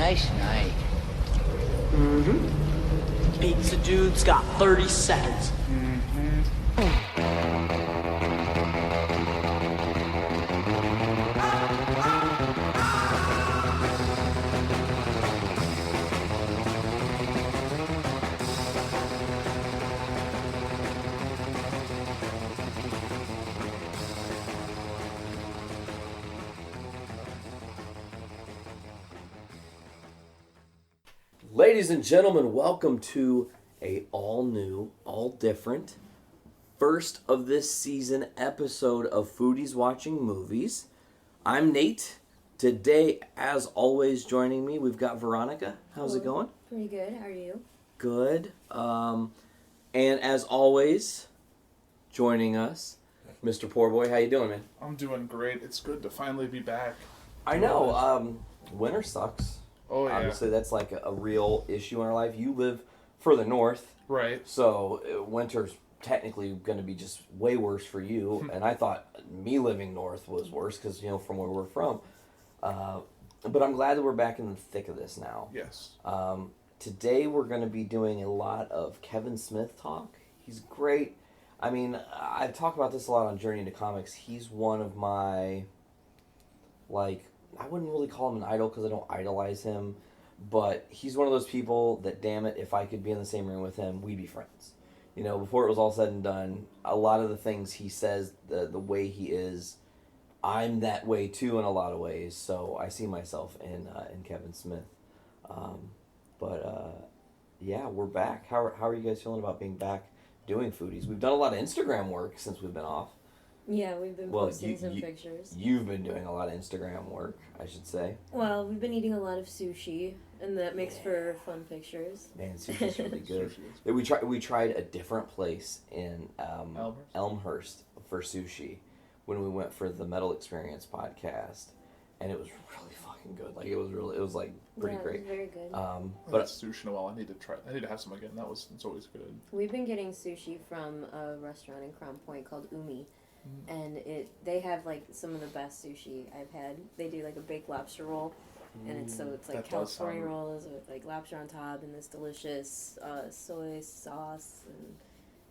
Nice night. Pizza dude's got 30 seconds. Ladies and gentlemen, welcome to a all new, all different, first of this season episode of Foodies Watching Movies. I'm Nate. Today, as always, joining me, we've got Veronica. How's it going? Pretty good. How are you? Good. And as always, joining us, Mr. Poorboy. How you doing, man? I'm doing great. It's good to finally be back. I know. Winter sucks. Oh, yeah. Obviously, that's like a real issue in our life. You live further north. Right. So winter's technically going to be just way worse for you. And I thought me living north was worse because, from where we're from. But I'm glad that we're back in the thick of this now. Yes. Today we're going to be doing a lot of Kevin Smith talk. He's great. I mean, I talk about this a lot on Journey into Comics. He's one of my, I wouldn't really call him an idol because I don't idolize him, but he's one of those people that, damn it, if I could be in the same room with him, we'd be friends. Before it was all said and done, a lot of the things he says, the way he is, I'm that way too in a lot of ways, so I see myself in Kevin Smith. Yeah, we're back. How are you guys feeling about being back doing Foodies? We've done a lot of Instagram work since we've been off. Yeah, we've been posting some pictures. You've been doing a lot of Instagram work, I should say. Well, we've been eating a lot of sushi, and that makes for fun pictures. Man, sushi's really good. Sushi We tried a different place in Elmhurst? Elmhurst for sushi when we went for the Metal Experience podcast, and it was really fucking good. Like it was pretty great. It was very good. But sushi in a while. I need to have some again. It's always good. We've been getting sushi from a restaurant in Crown Point called Umi. And they have some of the best sushi I've had. They do a baked lobster roll, and it's That California rolls with lobster on top and this delicious soy sauce, and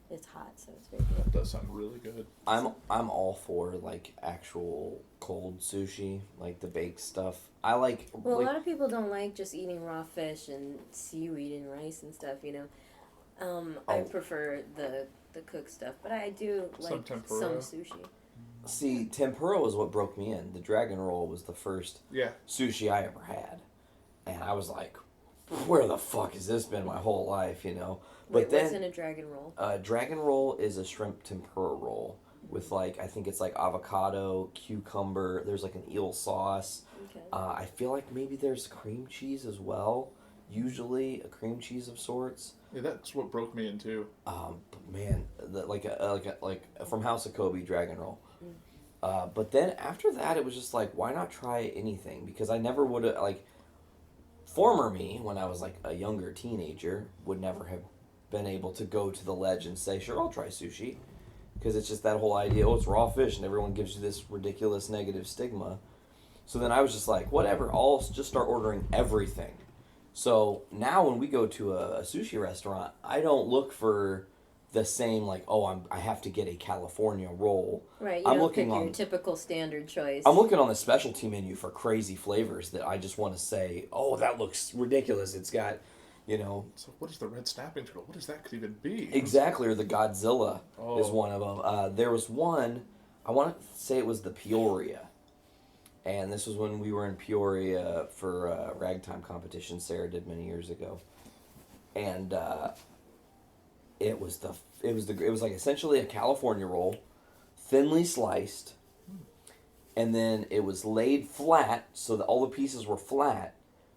it's hot, so it's very good. That does sound really good. I'm all for actual cold sushi, the baked stuff. I like. Well, a lot of people don't like just eating raw fish and seaweed and rice and stuff. I prefer the cooked stuff, but I do like some sushi. See, tempura was what broke me in. The dragon roll was the first sushi I ever had. And I was like, where the fuck has this been my whole life, But then, what's in a dragon roll? Dragon roll is a shrimp tempura roll with I think it's avocado, cucumber, there's an eel sauce. Okay. I feel like maybe there's cream cheese as well. Usually a cream cheese of sorts. Yeah, that's what broke me in too. Man, like from House of Kobe dragon roll. But then after that, it was just why not try anything? Because I never would have former me when I was a younger teenager would never have been able to go to the ledge and say, sure, I'll try sushi, because it's just that whole idea. Oh, it's raw fish, and everyone gives you this ridiculous negative stigma. So then I was just whatever. I'll just start ordering everything. So now when we go to a sushi restaurant, I don't look for the same I have to get a California roll. Right, you don't pick your typical standard choice. I'm looking on the specialty menu for crazy flavors that I just want to say, oh, that looks ridiculous. It's got, So what is the red snapping turtle? What does that could even be? Exactly, or the Godzilla is one of them. There was one, I want to say it was the Peoria. And this was when we were in Peoria for a ragtime competition Sarah did many years ago, and it was essentially a California roll, thinly sliced, and then it was laid flat so that all the pieces were flat,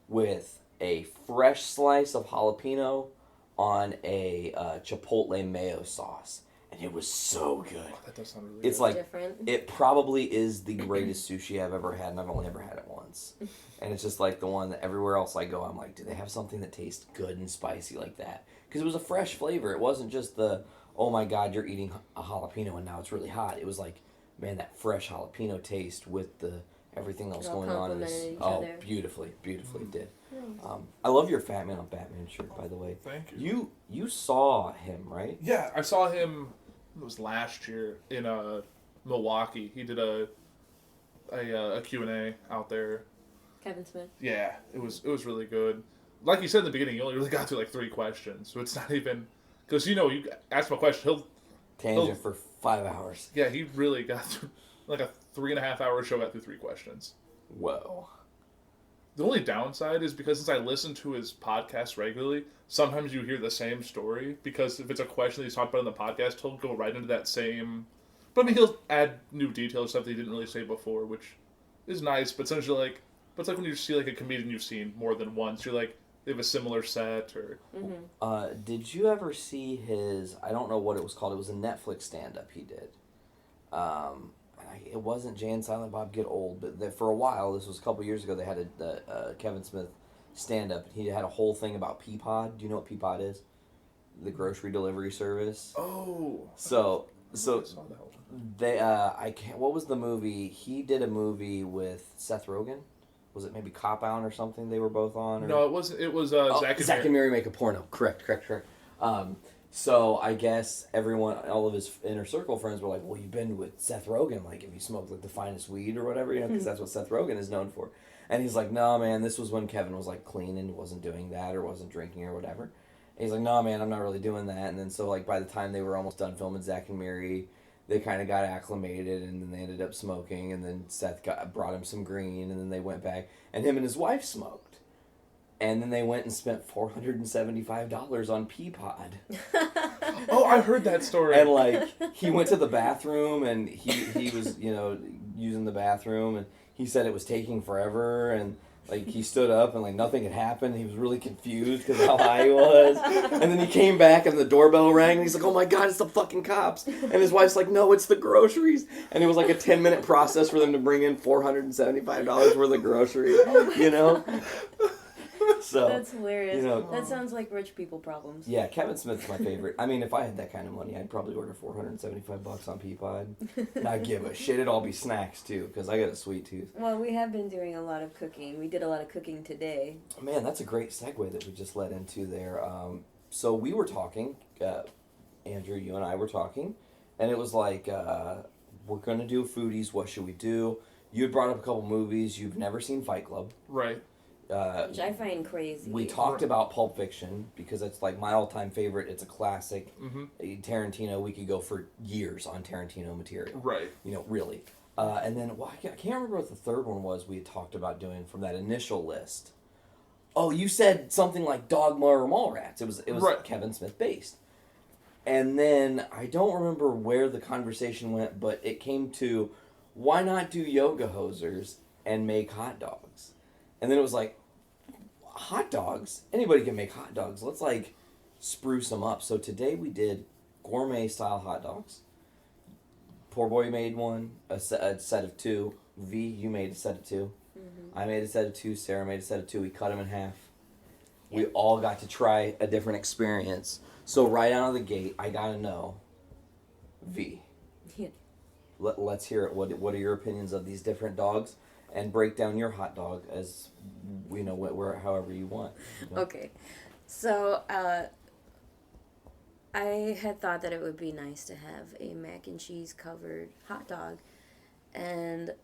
with a fresh slice of jalapeno on a chipotle mayo sauce. And it was so good. Oh, that does sound really it's good. Different. It probably is the greatest sushi I've ever had, and I've only ever had it once. And it's just the one that everywhere else I go, I'm do they have something that tastes good and spicy like that? Because it was a fresh flavor. It wasn't just oh my God, you're eating a jalapeno and now it's really hot. It was man, that fresh jalapeno taste with the everything that was It all going on in this. complemented each Oh, other. beautifully did. Nice. I love your Fat Man on Batman shirt, by the way. Thank you. You saw him, right? Yeah, I saw him. It was last year in Milwaukee. He did a Q&A out there. Kevin Smith. Yeah, it was really good. Like you said in the beginning, you only really got through like 3 questions, so it's not even because you ask him a question, Tangent for 5 hours. yeah, he really got through like a 3.5 hour show. Got through 3 questions. Whoa. The only downside is because since I listen to his podcast regularly, sometimes you hear the same story because if it's a question that he's talked about in the podcast, he'll go right into that same. But I mean, he'll add new details, stuff that he didn't really say before, which is nice. But sometimes you're like, but it's like when you see like a comedian you've seen more than once, you're like, they have a similar set or. Mm-hmm. Did you ever see his? I don't know what it was called. It was a Netflix stand-up he did. It wasn't Jay and Silent Bob Get Old, but for a while, this was a couple years ago, they had a Kevin Smith stand-up. He had a whole thing about Peapod. Do you know what Peapod is? The grocery delivery service. Oh. So I saw that one. they I can't. What was the movie? He did a movie with Seth Rogen. Was it maybe Cop Out or something? They were both on. Or? No, it wasn't. It was Zach and Mary make a porno. Correct. So I guess all of his inner circle friends were like, well, you've been with Seth Rogen, like if you smoked like the finest weed or whatever, because that's what Seth Rogen is known for. And he's like, no, man, this was when Kevin was like clean and wasn't doing that or wasn't drinking or whatever. And he's like, no, man, I'm not really doing that. And then so like by the time they were almost done filming Zach and Mary, they kind of got acclimated and then they ended up smoking. And then Seth brought him some green and then they went back and him and his wife smoked. And then they went and spent $475 on Peapod. Oh, I heard that story. And like he went to the bathroom and he was using the bathroom and he said it was taking forever and like he stood up and like nothing had happened. He was really confused because how high he was. And then he came back and the doorbell rang and he's like, oh my God, it's the fucking cops. And his wife's like, no, it's the groceries. And it was like a 10-minute process for them to bring in $475 worth of groceries, So That's hilarious. You know, that sounds like rich people problems. yeah, Kevin Smith's my favorite. I mean, if I had that kind of money, I'd probably order $475 on Peapod. Not give a shit. It'd all be snacks too, because I got a sweet tooth. Well, we have been doing a lot of cooking. We did a lot of cooking today. Man, that's a great segue that we just led into there. So we were talking, Andrew, you and I were talking, and it was like, we're going to do Foodies, what should we do? You had brought up a couple movies. You've never seen Fight Club. Right. Which I find crazy. We talked about Pulp Fiction because it's like my all-time favorite. It's a classic. Mm-hmm. Tarantino, we could go for years on Tarantino material. Right. Really. And then, I can't remember what the third one was we had talked about doing from that initial list. Oh, you said something like Dogma or Mallrats. It was right. Kevin Smith based. And then, I don't remember where the conversation went, but it came to, why not do Yoga Hosers and make hot dogs? And then it was like, hot dogs? Anybody can make hot dogs. Let's like spruce them up. So today we did gourmet style hot dogs. Poor Boy made one, a set of 2. V, you made a set of 2. Mm-hmm. I made a set of 2. Sarah made a set of 2. We cut them in half. Yep. We all got to try a different experience. So right out of the gate, I gotta know, V. Yeah. Let's hear it. What are your opinions of these different dogs? And break down your hot dog as however you want. Okay, so I had thought that it would be nice to have a mac and cheese covered hot dog, and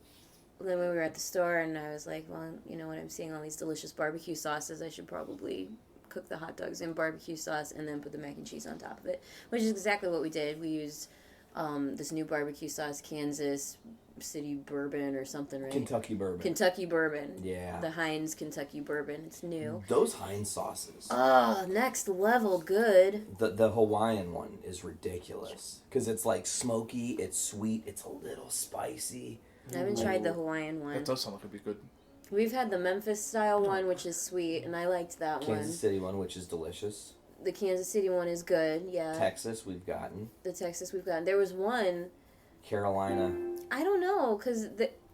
then we were at the store and I was like, well, when I'm seeing all these delicious barbecue sauces, I should probably cook the hot dogs in barbecue sauce and then put the mac and cheese on top of it, which is exactly what we did. We used this new barbecue sauce, Kansas City bourbon or something, right? Kentucky bourbon. Kentucky bourbon. Yeah. The Heinz Kentucky bourbon. It's new. Those Heinz sauces. Oh, next level good. The Hawaiian one is ridiculous because it's like smoky, it's sweet, it's a little spicy. I haven't tried the Hawaiian one. That does sound like it'd be good. We've had the Memphis style one, which is sweet, and I liked that one. Kansas City one, which is delicious. The Kansas City one is good, yeah. Texas, we've gotten. The Texas we've gotten. There was one. Carolina. I don't know, because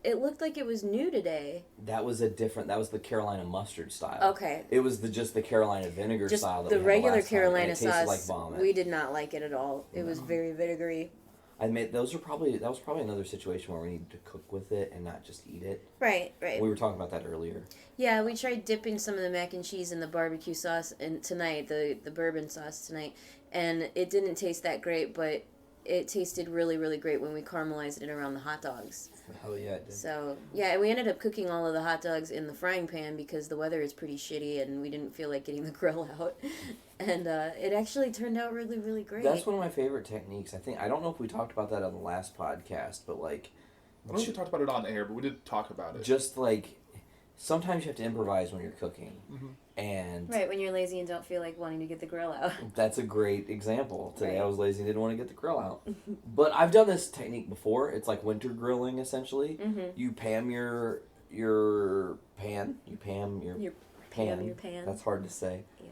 it looked like it was new today. That was the Carolina mustard style. Okay. It was just the Carolina vinegar just style. That the we had regular last time, and Carolina it tasted sauce. like vomit. We did not like it at all. It was very vinegary. I made that was probably another situation where we needed to cook with it and not just eat it. Right, right. We were talking about that earlier. Yeah, we tried dipping some of the mac and cheese in the barbecue sauce tonight, the bourbon sauce tonight, and it didn't taste that great, but it tasted really, really great when we caramelized it around the hot dogs. Hell yeah, it did. So, yeah, we ended up cooking all of the hot dogs in the frying pan because the weather is pretty shitty and we didn't feel like getting the grill out. And it actually turned out really, really great. That's one of my favorite techniques. I don't know if we talked about that on the last podcast, but like... I don't think we talked about it on air, but we did talk about it. Just like... Sometimes you have to improvise when you're cooking. Mm-hmm. And... Right, when you're lazy and don't feel like wanting to get the grill out. That's a great example. Today Right. I was lazy and didn't want to get the grill out. But I've done this technique before. It's like winter grilling, essentially. Mm-hmm. You pan your pan. You pan your pan. Your pan. That's hard to say. Yeah.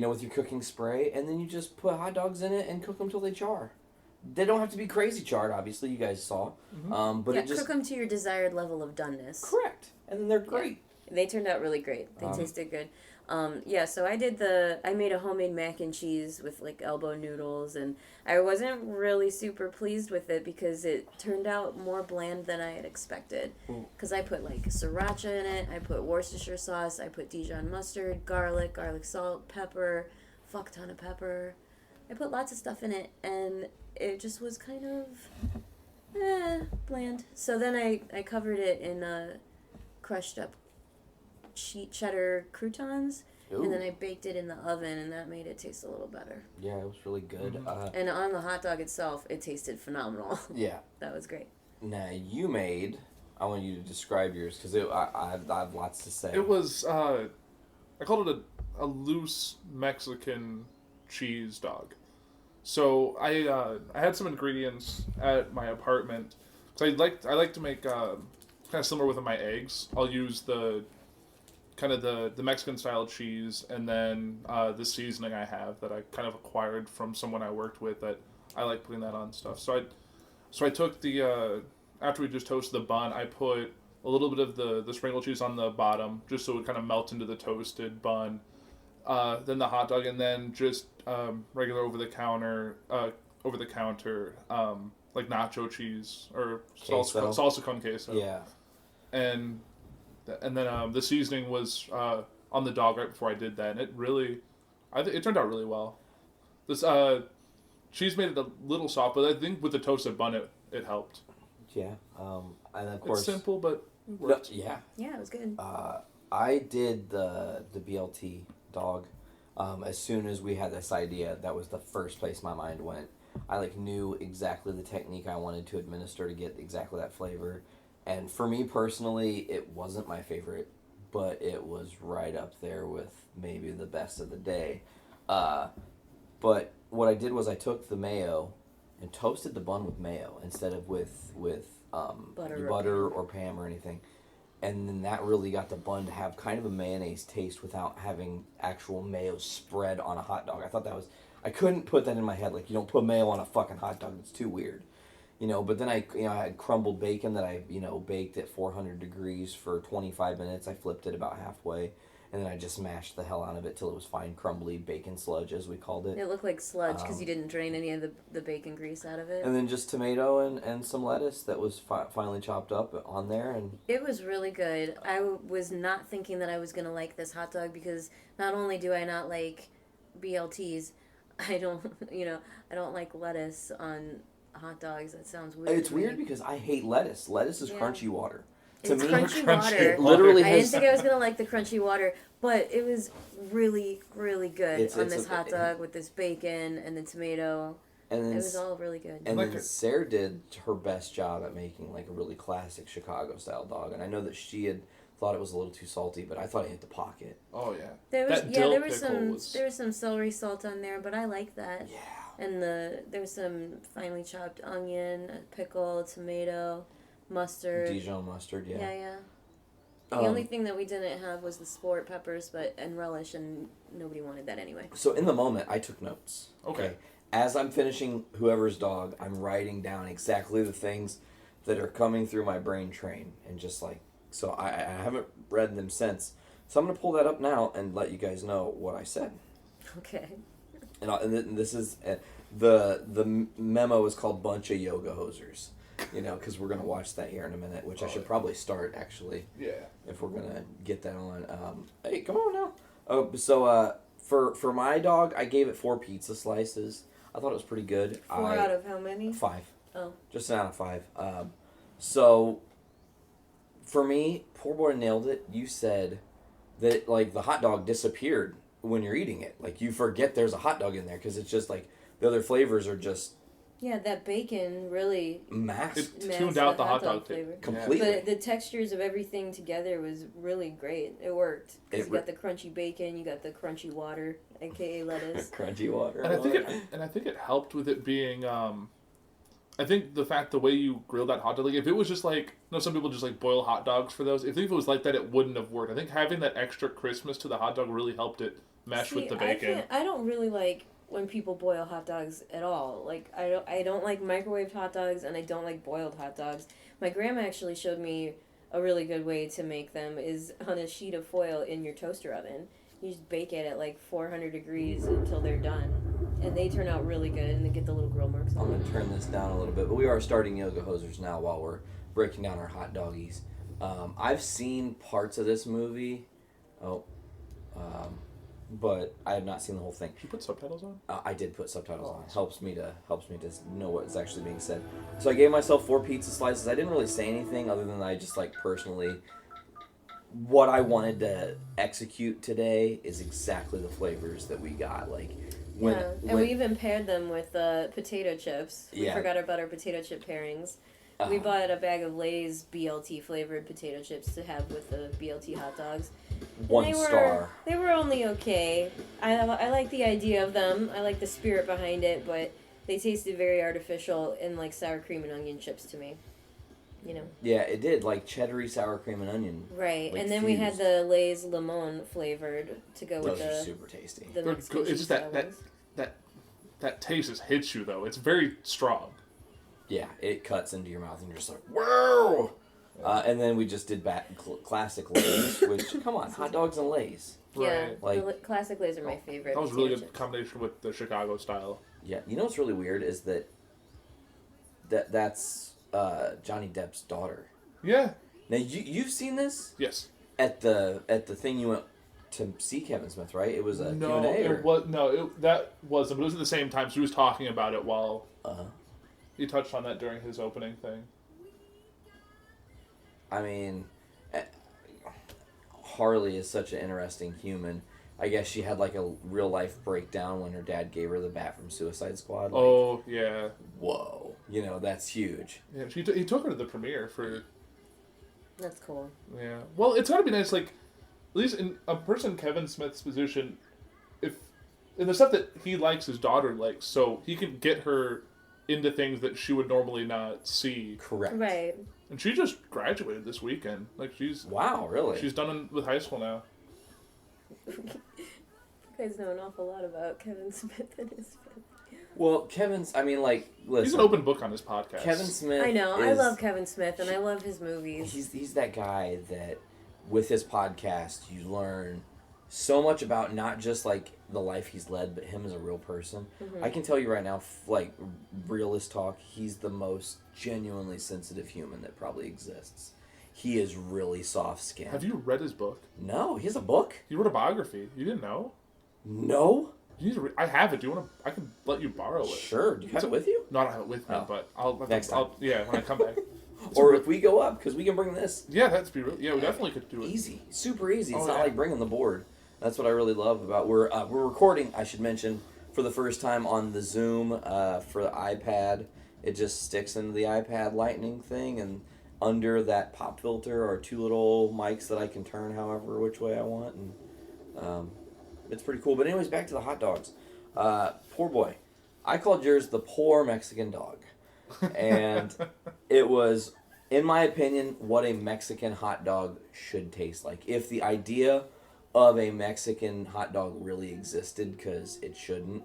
With your cooking spray, and then you just put hot dogs in it and cook them till they char. They don't have to be crazy charred, obviously. You guys saw, but it just cook them to your desired level of doneness. correct, and then they're great. They turned out really great. They tasted good. So I made a homemade mac and cheese with like elbow noodles, and I wasn't really super pleased with it because it turned out more bland than I had expected. Because I put like sriracha in it, I put Worcestershire sauce, I put Dijon mustard, garlic salt, pepper, fuck ton of pepper. I put lots of stuff in it, and it just was kind of bland. So then I covered it in crushed up cheddar croutons. Ooh. And then I baked it in the oven, and that made it taste a little better. Yeah, it was really good. And on the hot dog itself, it tasted phenomenal. Yeah. That was great. Now I want you to describe yours because I have lots to say. It was, I called it a loose Mexican cheese dog. So I had some ingredients at my apartment. So I like to make kind of similar with my eggs. I'll use the Mexican style cheese, and then the seasoning I have that I kind of acquired from someone I worked with that I like putting that on stuff. So I took the after we just toasted the bun, I put a little bit of the sprinkle cheese on the bottom just so it would kind of melt into the toasted bun. Then the hot dog, and then just regular over the counter like nacho cheese or salsa con queso. Yeah. And then the seasoning was on the dog right before I did that, and it turned out really well. This cheese made it a little soft, but I think with the toasted bun it helped. Yeah. And of course It's simple, but it worked. yeah. Yeah, it was good. I did the BLT dog. As soon as we had this idea, that was the first place my mind went. I knew exactly the technique I wanted to administer to get exactly that flavor. And for me personally, it wasn't my favorite, but it was right up there with maybe the best of the day. But what I did was I took the mayo and toasted the bun with mayo instead of with butter or Pam or anything. And then that really got the bun to have kind of a mayonnaise taste without having actual mayo spread on a hot dog. I thought I couldn't put that in my head. You don't put mayo on a fucking hot dog. It's too weird. But then I had crumbled bacon that I, baked at 400 degrees for 25 minutes. I flipped it about halfway, and then I just mashed the hell out of it till it was fine, crumbly bacon sludge, as we called it. It looked like sludge because you didn't drain any of the bacon grease out of it. And then just tomato and some lettuce that was finely chopped up on there. And it was really good. I was not thinking that I was going to like this hot dog because not only do I not like BLTs, I don't like lettuce on hot dogs. That sounds weird. It's weird because I hate lettuce. Lettuce is crunchy water. It's crunchy water. It literally I has... didn't think I was going to like the crunchy water, but it was really, really good on this hot dog with this bacon and the tomato. And then, it was all really good. And then Sarah did her best job at making a really classic Chicago-style dog. And I know that she had thought it was a little too salty, but I thought it hit the pocket. Oh, yeah. There was some celery salt on there, but I like that. Yeah. And there was some finely chopped onion, pickle, tomato, mustard. Dijon mustard, yeah. Yeah. The only thing that we didn't have was the sport peppers and relish, and nobody wanted that anyway. So in the moment, I took notes. Okay. As I'm finishing whoever's dog, I'm writing down exactly the things that are coming through my brain train. And just so I haven't read them since. So I'm going to pull that up now and let you guys know what I said. Okay. And this is the memo is called Bunch of Yoga Hosers. Because we're gonna watch that here in a minute, which I should probably start actually. Yeah. If we're gonna get that on. Hey, come on now. Oh, so for my dog, I gave it 4 pizza slices. I thought it was pretty good. 4 out of how many? 5. Oh. Just an out of 5. So for me, poor boy nailed it. You said that like the hot dog disappeared when you're eating it. Like you forget there's a hot dog in there because it's just like the other flavors are just Yeah, that bacon really masked It tuned out the hot dog flavor. completely. But the textures of everything together was really great. It worked. 'Cause you got the crunchy bacon, you got the crunchy water, aka lettuce. Crunchy water. And I think it helped with it being. I think the way you grilled that hot dog, like if it was just like, some people just like boil hot dogs for those. If it was like that, it wouldn't have worked. I think having that extra crispness to the hot dog really helped it mesh with the bacon. I don't really like when people boil hot dogs at all. Like I don't like microwaved hot dogs, and I don't like boiled hot dogs. My grandma actually showed me a really good way to make them is on a sheet of foil in your toaster oven. You just bake it at like 400 degrees until they're done. And they turn out really good, and they get the little grill marks on I'm them. going to turn this down a little bit, but we are starting Yoga Hosers now while we're breaking down our hot doggies. I've seen parts of this movie, but I have not seen the whole thing. Did you put subtitles on? I did put subtitles on. Helps me to know what's actually being said. So I gave myself 4 pizza slices. I didn't really say anything other than I just like personally, what I wanted to execute today is exactly the flavors that we got. Like And we even paired them with potato chips. We Yeah. forgot about our potato chip pairings. We bought a bag of Lay's BLT flavored potato chips to have with the BLT hot dogs. One star. They were only okay. I like the idea of them. I like the spirit behind it, but they tasted very artificial and like sour cream and onion chips to me. Yeah, it did, like cheddary sour cream and onion. Right, like and then we had fused. the Lay's lemon flavored to go with Those are the super tasty. the They're Mexican good. It's cheese just ones. that taste just hits you though. It's very strong. Yeah, it cuts into your mouth and you're just like, whoa! And then we just did classic Lay's, which, come on, hot dogs and Lay's. Yeah, Right. Like- the classic Lay's are my favorite. That was a potato really good chips. combination with the Chicago style. Yeah, you know what's really weird is that's Johnny Depp's daughter. Yeah. Now, you've seen this? Yes. At the thing you went to see Kevin Smith, right? It was a No, Q&A? or- it was that wasn't. But it was at the same time. So he was talking about it while he touched on that during his opening thing. I mean, Harley is such an interesting human. I guess she had like a real life breakdown when her dad gave her the bat from Suicide Squad. Like, Oh yeah. whoa. That's huge. Yeah. He took her to the premiere for. That's cool. Yeah. Well, it's gotta be nice. Like, at least in a person Kevin Smith's position, if in the stuff that he likes, his daughter likes, so he can get her into things that she would normally not see. Correct. Right. And she just graduated this weekend. Like Wow, really? she's done with high school now. You guys know an awful lot about Kevin Smith and his family. Well, Kevin's, I mean, like, listen. He's an open book on his podcast. Kevin Smith I know. I is- love Kevin Smith, and I love his movies. He's that guy that, with his podcast, you learn so much about not just, like, the life he's led, but him as a real person. Mm-hmm. I can tell you right now, like, realist talk, he's the most genuinely sensitive human that probably exists. He is really soft-skinned. Have you read his book? No, he has a book? He wrote a biography. You didn't know? No? You need to I have it. Do you want to? I can let you borrow it. Sure. Do you have it with you? No, I don't have it with me, Oh. but I'll Next time. yeah, when I come back. Or if we go up, because we can bring this. Yeah, that'd be really. Yeah, we definitely could do it. Easy, super easy. It's Oh, not yeah. like bringing the board. That's what I really love about. We're recording. I should mention for the first time on the Zoom for the iPad. It just sticks into the iPad Lightning thing, and under that pop filter are 2 little mics that I can turn however which way I want, and it's pretty cool. But anyways, back to the hot dogs. Poor boy, I called yours the poor Mexican dog, and it was, in my opinion, what a Mexican hot dog should taste like. If the idea of a Mexican hot dog really existed, because it shouldn't,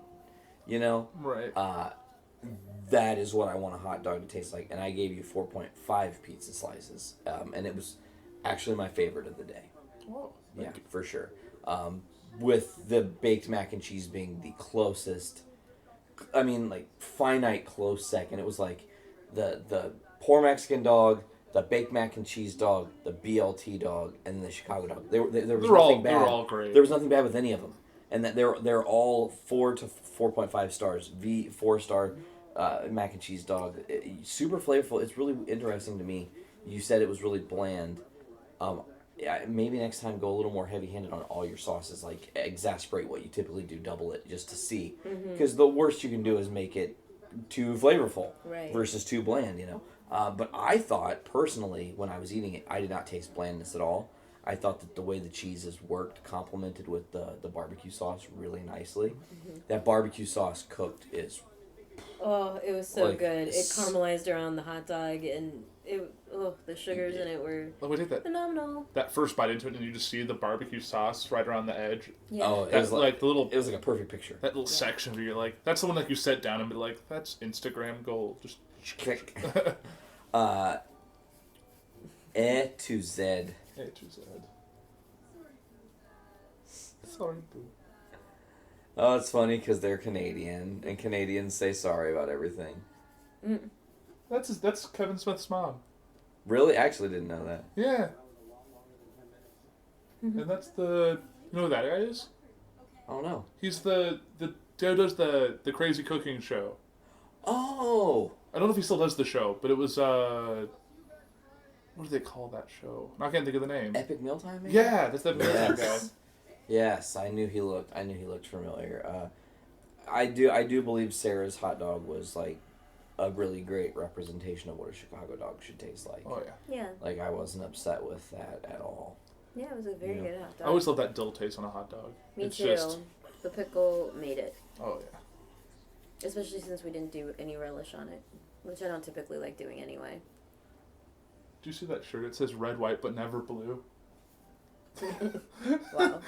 Right. that is what I want a hot dog to taste like. And I gave you 4.5 pizza slices, and it was actually my favorite of the day. Oh, Yeah, for sure. With the baked mac and cheese being the closest I mean, like, finite close second. It was like the poor Mexican dog, the baked mac and cheese dog, the BLT dog, and the Chicago dog. There was nothing bad. They were all great. There was nothing bad with any of them, and that they're all 4 to 4.5 stars. 4-star mac and cheese dog, super flavorful. It's really interesting to me. You said it was really bland. Yeah, maybe next time go a little more heavy-handed on all your sauces. Like, exasperate what you typically do, double it, just to see. Because the worst you can do is make it too flavorful versus too bland, you know. But I thought, personally, when I was eating it, I did not taste blandness at all. I thought that the way the cheeses worked, complemented with the barbecue sauce really nicely. That barbecue sauce cooked is... Oh, it was so good. It caramelized around the hot dog, and the sugars in it were phenomenal. That first bite into it, and you just see the barbecue sauce right around the edge. Yeah. Oh, it was like the little. It was like a perfect picture. That little section where you're like, that's the one like you sit down and be like, that's Instagram gold. Just click. A to Z. A to Z. Sorry, boo. Oh, it's funny because they're Canadian, and Canadians say sorry about everything. That's Kevin Smith's mom. Really? I actually didn't know that. Yeah. And that's you know who that guy is? I don't know. He's the guy who does the crazy cooking show. Oh! I don't know if he still does the show, but it was, what do they call that show? I can't think of the name. Epic Mealtime, maybe? Yeah, that's that Mealtime guy. Yes, I knew he looked familiar. I do believe Sarah's hot dog was like a really great representation of what a Chicago dog should taste like. Oh yeah. Yeah. Like I wasn't upset with that at all. Yeah, it was a very good hot dog. I always love that dill taste on a hot dog. Me too. The pickle made it. Oh yeah. Especially since we didn't do any relish on it, which I don't typically like doing anyway. Do you see that shirt? It says red, white, but never blue. Wow.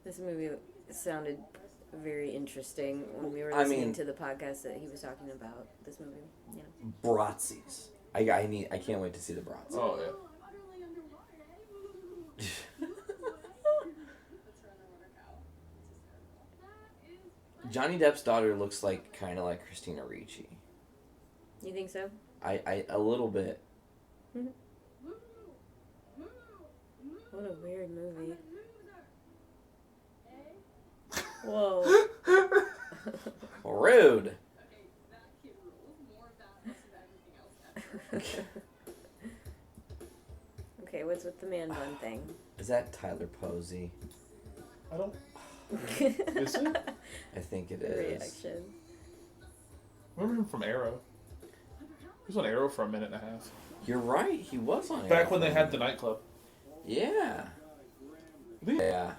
This movie sounded very interesting when we were listening to the podcast that he was talking about this movie. Yeah. Bratzies. I can't wait to see the brats. Oh yeah. Johnny Depp's daughter looks like kind of like Christina Ricci. You think so? I a little bit. What a weird movie. Whoa. Rude. Okay, what's with the man bun thing? Is that Tyler Posey? I don't. Is it? I think it is. Reaction. Remember him from Arrow? He was on Arrow for a minute and a half. You're right. He was on Arrow. Back when they had the nightclub. Yeah. Yeah.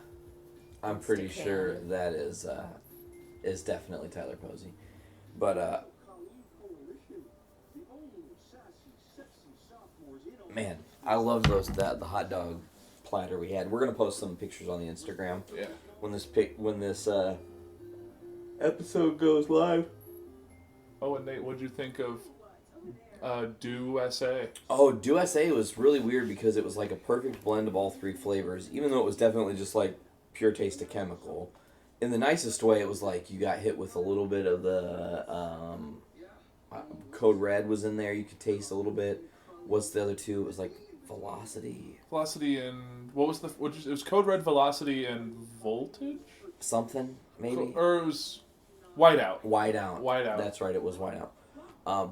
I'm pretty sure that is definitely Tyler Posey. But man, I love the hot dog platter we had. We're gonna post some pictures on the Instagram. Yeah. When this episode goes live. Oh, and Nate, what'd you think of Do SA? Oh, Do SA was really weird because it was like a perfect blend of all three flavors, even though it was definitely just like pure taste of chemical. In the nicest way, it was like you got hit with a little bit of the Code Red was in there. You could taste a little bit. What's the other two? It was like Velocity. Velocity and it was Code Red, Velocity, and Voltage. Something maybe. Or it was Whiteout. Whiteout. That's right. It was Whiteout.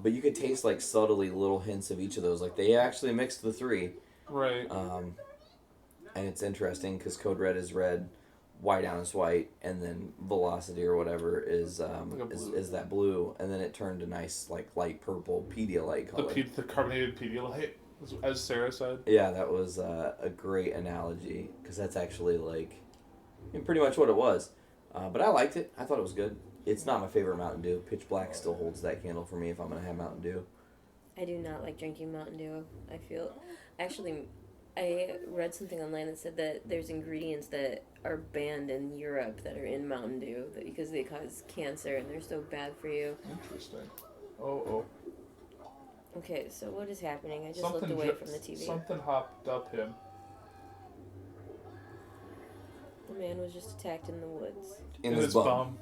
But you could taste like subtly little hints of each of those. Like they actually mixed the three. Right. And it's interesting because Code Red is red, Whiteout is white, and then Velocity or whatever is that blue, and then it turned a nice like light purple Pedialyte color. The carbonated Pedialyte, as Sarah said. Yeah, that was a great analogy because that's actually like pretty much what it was. But I liked it. I thought it was good. It's not my favorite Mountain Dew. Pitch Black still holds that candle for me if I'm gonna have Mountain Dew. I do not like drinking Mountain Dew. I read something online that said that there's ingredients that are banned in Europe that are in Mountain Dew because they cause cancer and they're so bad for you. Interesting. Oh. Okay, so what is happening? I just looked away from the TV. Something hopped up him. man was just attacked in the woods. In And his it's bum.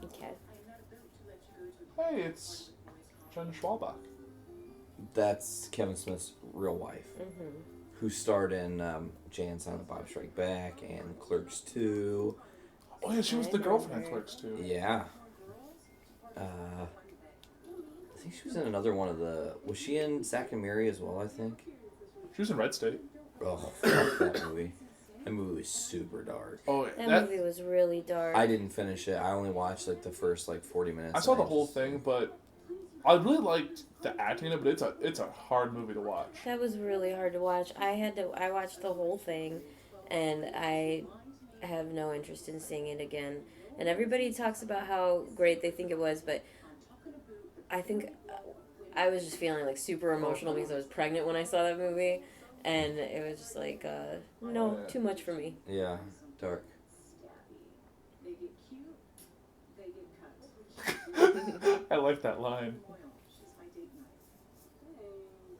Okay. Hey, it's Jen Schwalbach. That's Kevin Smith's real wife, who starred in Jay and Silent Bob Strike Back and Clerks 2. Oh yeah, she was the girlfriend in Clerks too. Yeah. I think she was in another one of the... Was she in Zack and Miri as well, I think? She was in Red State. Oh, fuck that movie. That movie was super dark. Oh, That movie was really dark. I didn't finish it. I only watched like the first 40 minutes. I saw the whole thing, but I really liked the acting in it. But it's a hard movie to watch. That was really hard to watch. I watched the whole thing, and I have no interest in seeing it again. And everybody talks about how great they think it was, but I think I was just feeling like super emotional because I was pregnant when I saw that movie, and it was just like no, too much for me. Yeah, dark. I like that line.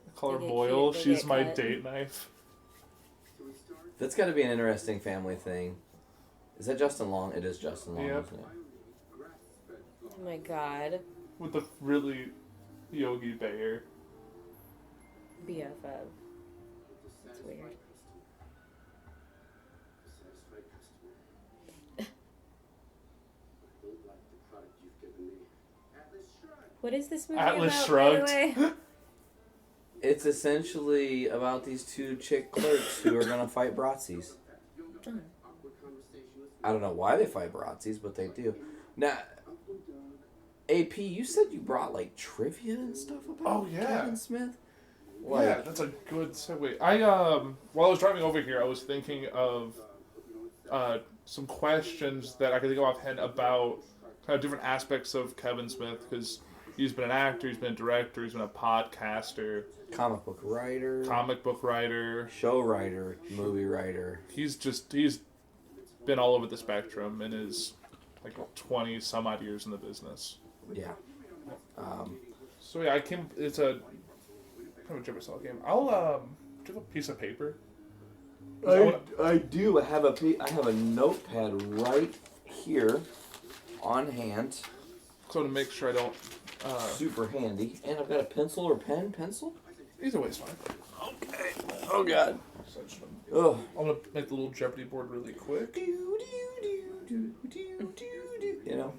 I call her They get Boyle. cute, they She's get my cut. date knife. That's got to be an interesting family thing. Is that Justin Long? It is Justin Long, Yep. isn't it? Oh my god, With the really Yogi Bear. BFF. That's weird. What is this movie Atlas about, Shrugged. by the way? It's essentially about these two chick clerks who are going to fight Bratzies. I don't know why they fight Bratzies, but they do. Now, AP, you said you brought like trivia and stuff about Kevin Smith? Yeah, that's a good segue. While I was driving over here, I was thinking of some questions that I could think of offhand about kind of different aspects of Kevin Smith, because he's been an actor, he's been a director, he's been a podcaster, comic book writer, show writer, movie writer. He's been all over the spectrum in his 20 some odd years in the business. Yeah. So yeah, it's a kind of a jibber cell game. I'll do you have a piece of paper? I do. I have a notepad right here on hand. So to make sure I don't Super handy. And I've got a pencil or pencil? either way is fine. Okay. Oh god. So Ugh. I'm gonna make the little Jeopardy board really quick. You know?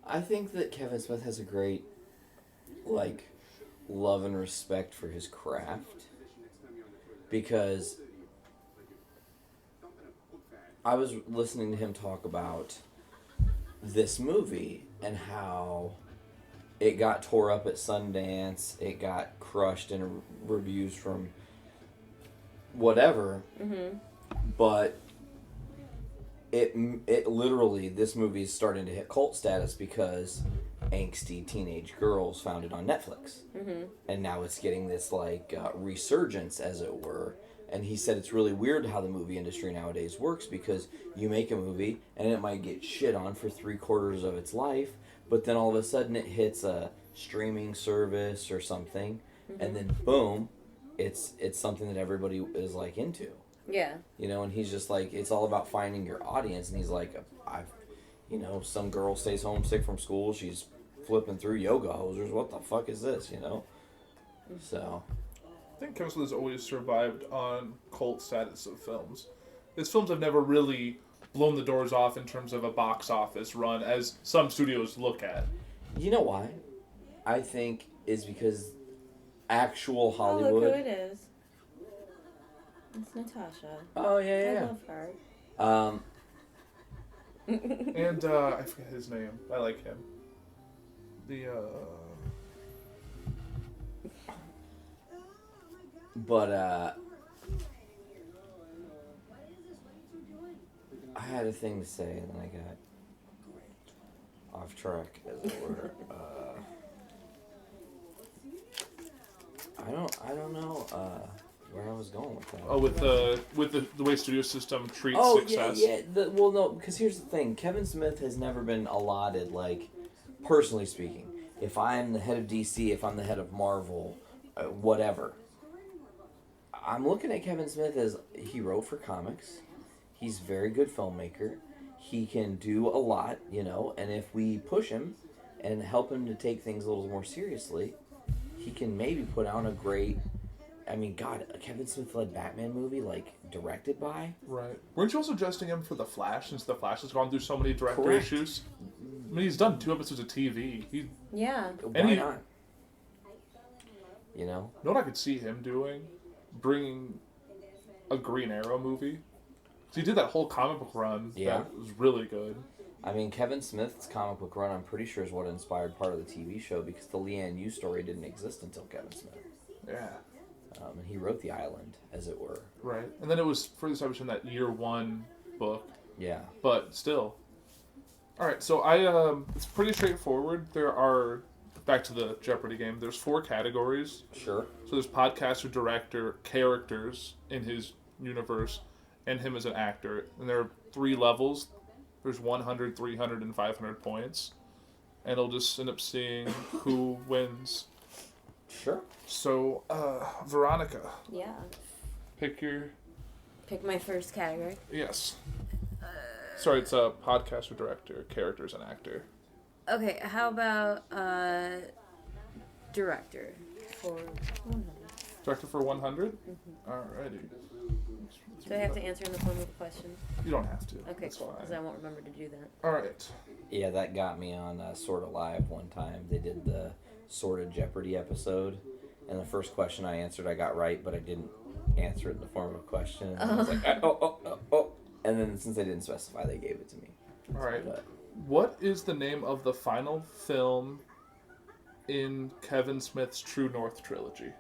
I think that Kevin Smith has a great, love and respect for his craft. Because I was listening to him talk about this movie and how it got tore up at Sundance, it got crushed in reviews from whatever, but it literally, this movie is starting to hit cult status because angsty teenage girls found it on Netflix. And now it's getting this resurgence, as it were. And he said it's really weird how the movie industry nowadays works, because you make a movie and it might get shit on for 3/4 of its life, but then all of a sudden it hits a streaming service or something, and then boom, it's something that everybody is into. Yeah. You know, and he's just it's all about finding your audience. And he's some girl stays home sick from school, she's flipping through yoga hosers. What the fuck is this, So. I think Kevin Smith has always survived on cult status of films. His films have never really blown the doors off in terms of a box office run, as some studios look at. You know why? I think is because actual Hollywood. Oh, look who it is. It's Natasha. Oh yeah, I love her. And I forget his name. I like him. But I had a thing to say and then I got off track, as it were. I don't know where I was going with that. Oh, with the way studio system treats success. Yeah. Well, no, because here's the thing: Kevin Smith has never been allotted, personally speaking. If I'm the head of DC, if I'm the head of Marvel, whatever, I'm looking at Kevin Smith as he wrote for comics. He's a very good filmmaker. He can do a lot, you know, and if we push him and help him to take things a little more seriously, he can maybe put out a great... I mean, God, a Kevin Smith-led Batman movie, like, directed by? Right. Weren't you also adjusting him for The Flash, since The Flash has gone through so many director Correct. issues? I mean, he's done 2 episodes of TV. Yeah. Why not? You know? You know what I could see him doing? Bringing a Green Arrow movie. So he did that whole comic book run. Yeah. That was really good. I mean, Kevin Smith's comic book run, I'm pretty sure, is what inspired part of the TV show, because the Leanne Yu story didn't exist until Kevin Smith. Yeah. And he wrote The Island, as it were. Right. And then it was further established in that Year One book. Yeah. But still. Alright, so it's pretty straightforward. There are, back to the Jeopardy game, there's 4 categories. Sure. So there's podcaster, director, characters in his universe, and him as an actor. And there are 3 levels. There's 100, 300, and 500 points. And it'll just end up seeing who wins. Sure. So, Veronica. Yeah. Pick my first category. Yes. Sorry, it's a podcaster, director, characters, and actor. Okay, how about director for 100? Director for 100? Alrighty. Do I have to answer in the form of a question? You don't have to. Okay, That's cool, because fine. I won't remember to do that. Alright. Yeah, that got me on Sorta Live one time. They did the Sorta Jeopardy episode, and the first question I answered I got right, but I didn't answer it in the form of a question. And I was like, oh. And then since they didn't specify, they gave it to me. Alright. But What is the name of the final film in Kevin Smith's True North trilogy?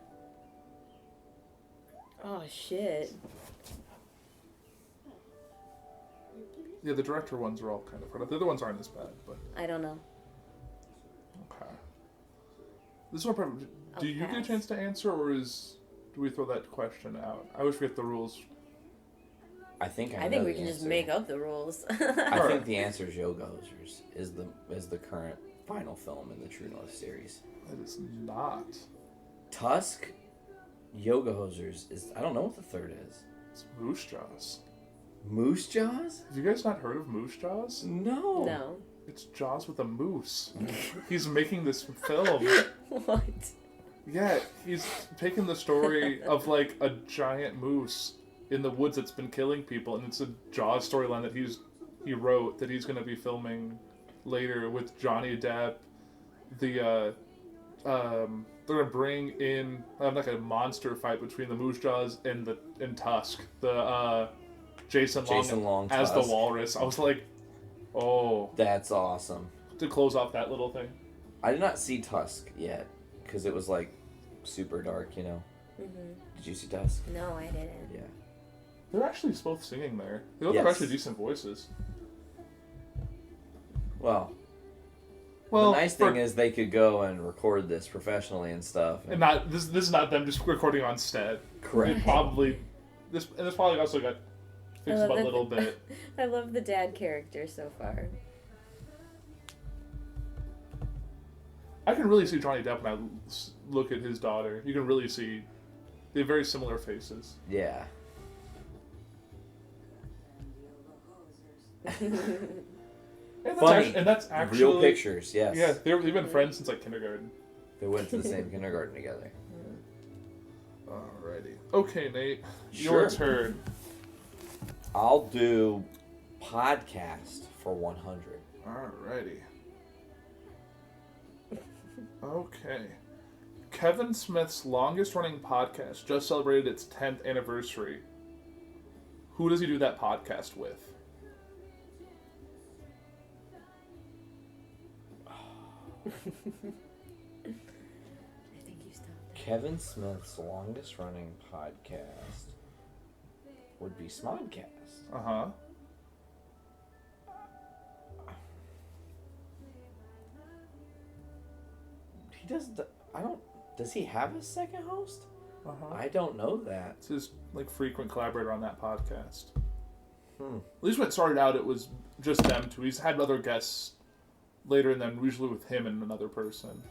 Oh, shit. Yeah, the director ones are all kind of hard. The other ones aren't as bad, but I don't know. okay. This one probably. Do you get a pass. chance to answer, or do we throw that question out? I always forget the rules. I think I think we can just make up the rules. I think the answer is Yoga Hosers is the current final film in the True North series. It is not. Tusk, Yoga Hosers is... I don't know what the third is. It's Moose Jaws. Moose Jaws? Have you guys not heard of Moose Jaws? No. No. It's Jaws with a moose. He's making this film. What? Yeah, he's taking the story of like a giant moose in the woods that's been killing people, and it's a Jaws storyline that he wrote that he's going to be filming later with Johnny Depp. They're going to bring in like a monster fight between the Moose Jaws and Tusk. Jason Long as Tusk. the walrus. I was like, oh. That's awesome. To close off that little thing. I did not see Tusk yet, because it was like super dark, you know. Mm-hmm. Did you see Tusk? No, I didn't. Yeah. They're actually both singing there. They both have Yes. actually decent voices. Well, Well, the nice thing is they could go and record this professionally and stuff. and not this is not them just recording on set. Correct. It probably this probably also got fixed up a little bit. I love the dad character so far. I can really see Johnny Depp when I look at his daughter. You can really see they have very similar faces. Yeah. Funny. And that's actually Real pictures, yes. Yeah, they've been friends since like kindergarten. They went to the same kindergarten together. Alrighty. Okay, Nate. Your Sure. turn. I'll do podcast for 100. Alrighty. Okay. Kevin Smith's longest running podcast just celebrated its 10th anniversary. Who does he do that podcast with? I think you stopped. Kevin Smith's longest running podcast would be Smodcast. Uh-huh. He does he have a second host? Uh-huh. I don't know that. It's his like frequent collaborator on that podcast. Hmm. At least when it started out, it was just them two. He's had other guests later, and then usually with him and another person.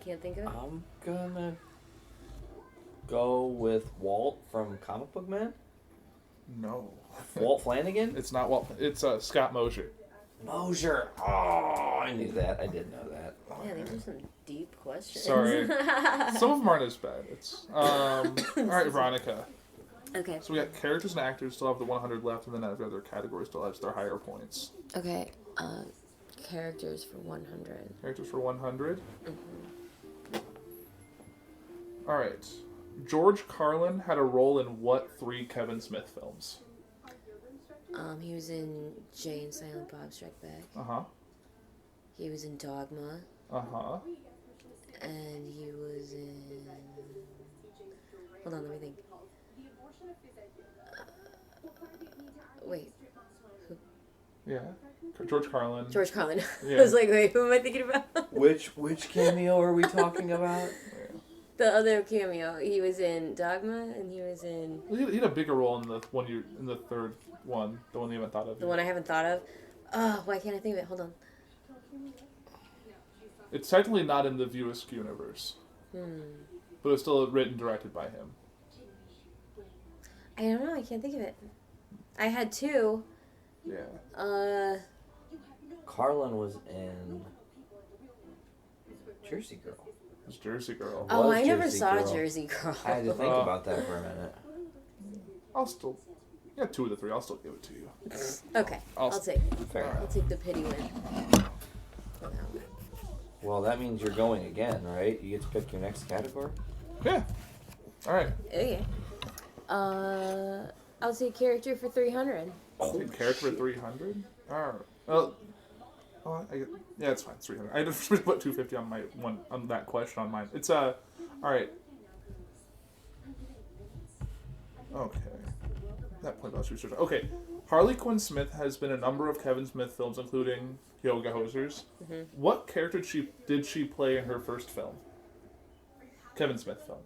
Can't think of it? I'm gonna go with Walt from Comic Book Man. No. Walt Flanagan? It's not Walt. It's Scott Mosier. Mosier. Oh, I knew that. I did know that. Yeah, these are some deep questions. Sorry. Some of them aren't as bad. It's all right, Veronica. Okay. So we got characters and actors still have the 100 left, and then every other category still has their higher points. Okay. Characters for 100. Characters for 100. Mm-hmm. All right. George Carlin had a role in what 3 Kevin Smith films? He was in Jay and Silent Bob Strike Back. Uh-huh. He was in Dogma. Uh-huh. And he was in... Hold on, let me think. Wait. Who? Yeah. George Carlin. George Carlin. Yeah. I was like, wait, who am I thinking about? Which cameo are we talking about? The other cameo. He was in Dogma, and he was in... He had a bigger role in the third one, the one you haven't thought of. The one I haven't thought of. Oh, why can't I think of it? Hold on. It's technically not in the View Askew universe. But it's still written and directed by him. I don't know. I can't think of it. I had 2. Yeah. Carlin was in Jersey Girl. It's Jersey Girl. Oh, Was I never Jersey saw Girl. Jersey Girl. I had to think about that for a minute. I'll still... Yeah, 2 of the 3. I'll still give it to you. Okay, I'll take Fair I'll enough. take the pity win. For that one. Well, that means you're going again, right? You get to pick your next category? Yeah. All right. Okay. I'll take character for 300. Character for 300? All right. Well, yeah, it's fine. It's 300. I just put 250 on my one on that question on mine. It's all right. Okay. That point about research. Okay. Harley Quinn Smith has been in a number of Kevin Smith films, including Yoga Hosers. Mm-hmm. What character did she play in her first film? Kevin Smith film.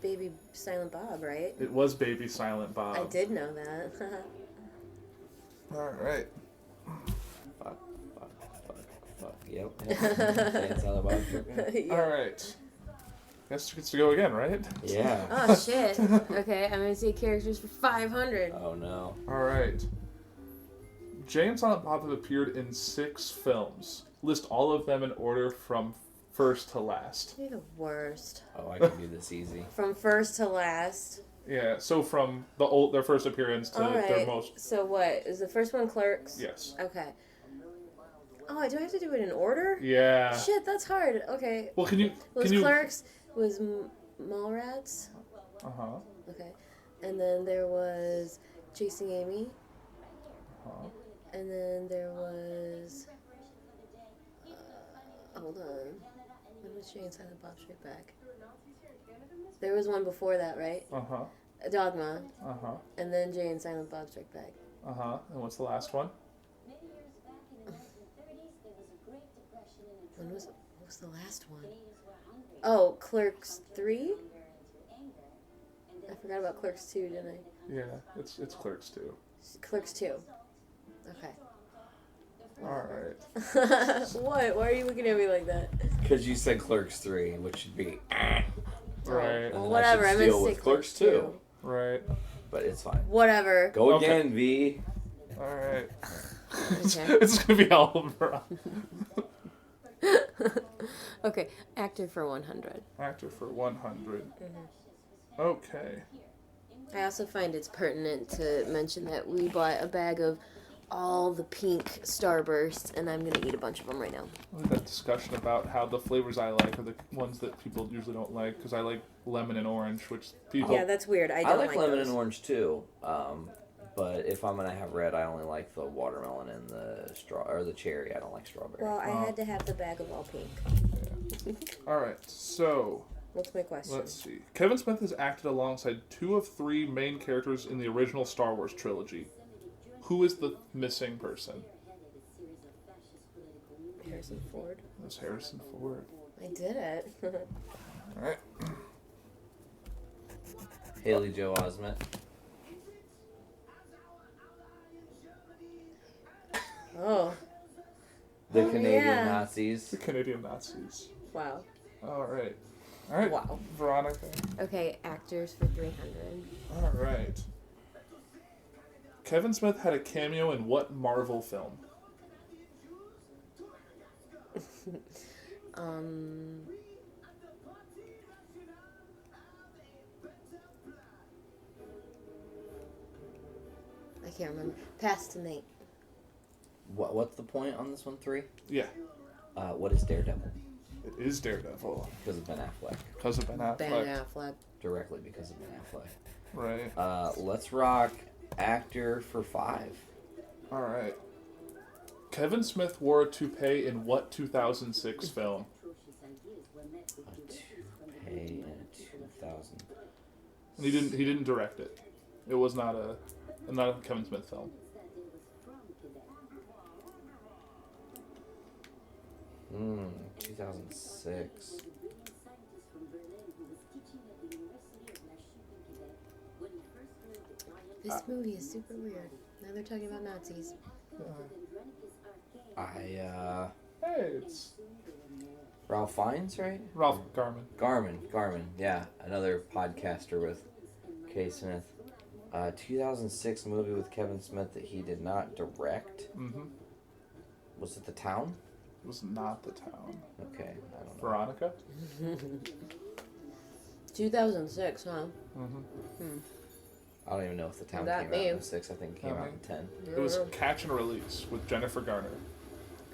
Baby Silent Bob, right? It was Baby Silent Bob. I did know that. All right. Fuck. Yep. That's all about it. Yeah. All right. Guess she gets to go again, right? Yeah. Oh, shit. Okay, I'm going to say characters for 500. Oh, no. All right. Jay and Silent Bob have appeared in 6 films. List all of them in order from first to last. You're the worst. Oh, I can do this easy. From first to last. Yeah, so from their first appearance to their most... So what? Is the first one Clerks? Yes. Okay. Oh, do I have to do it in order? Yeah. Shit, that's hard. Okay. Well, can you... Clerks? Was Mallrats? Uh-huh. Okay. And then there was Chasing Amy. Uh-huh. And then there was... hold on. When was Jay and Silent Bob Straight Back? There was one before that, right? Uh-huh. Dogma. Uh-huh. And then Jay and Silent Bob Strike Back. Uh-huh. And what's the last one? What was the last one? Oh, Clerks 3? I forgot about Clerks 2, didn't I? Yeah, it's Clerks 2. Clerks 2. Okay. All right. What? Why are you looking at me like that? Because you said Clerks 3, which should be... Right. Well, And whatever. I I'm should going to steal say with Clerks 2. Right. But it's fine. Whatever. Go Okay. again, V. All right. Okay. It's going to be all over. Okay. Actor for 100. Actor for 100. Okay. I also find it's pertinent to mention that we bought a bag of all the pink Starbursts, and I'm going to eat a bunch of them right now. We had that discussion about how the flavors I like are the ones that people usually don't like, because I like lemon and orange, which people... Yeah, that's weird. I I don't like lemon those. and orange too. But if I'm gonna have red, I only like the watermelon and the the cherry. I don't like strawberry. Well, I had to have the bag of all pink. All right, so... What's my question? Let's see. Kevin Smith has acted alongside 2 of 3 main characters in the original Star Wars trilogy. Who is the missing person? Harrison Ford. It's Harrison Ford. I did it. All right. Haley Joe Osment. Oh. The Oh, Canadian yeah. Nazis. The Canadian Nazis. Wow. All right. Wow. Veronica. Okay, actors for 300. All right. Kevin Smith had a cameo in what Marvel film? I can't remember. Pass to Nate. What's the point on this one? 3. Yeah, What is Daredevil? it is Daredevil. Because of Ben Affleck. Because of Ben Affleck. Ben Affleck. Directly because of Ben Affleck. Right. Let's rock actor for 5. All right. Kevin Smith wore a toupee in what 2006 film? A toupee in a 2000. And he didn't direct it. It was not a Kevin Smith film. Hmm, 2006. This movie is super weird. Now they're talking about Nazis. Hey, it's Ralph Fiennes, right? Ralph Garman. Garmin, yeah, another podcaster with K. Smith. 2006 movie with Kevin Smith that he did not direct. Mm-hmm. Was it The Town? It was not The Town. Okay, I don't know. Veronica? 2006, huh? Mm-hmm. I don't even know if The Town That came out in name. 06. I think it came out in 10. It was Catch and Release with Jennifer Garner.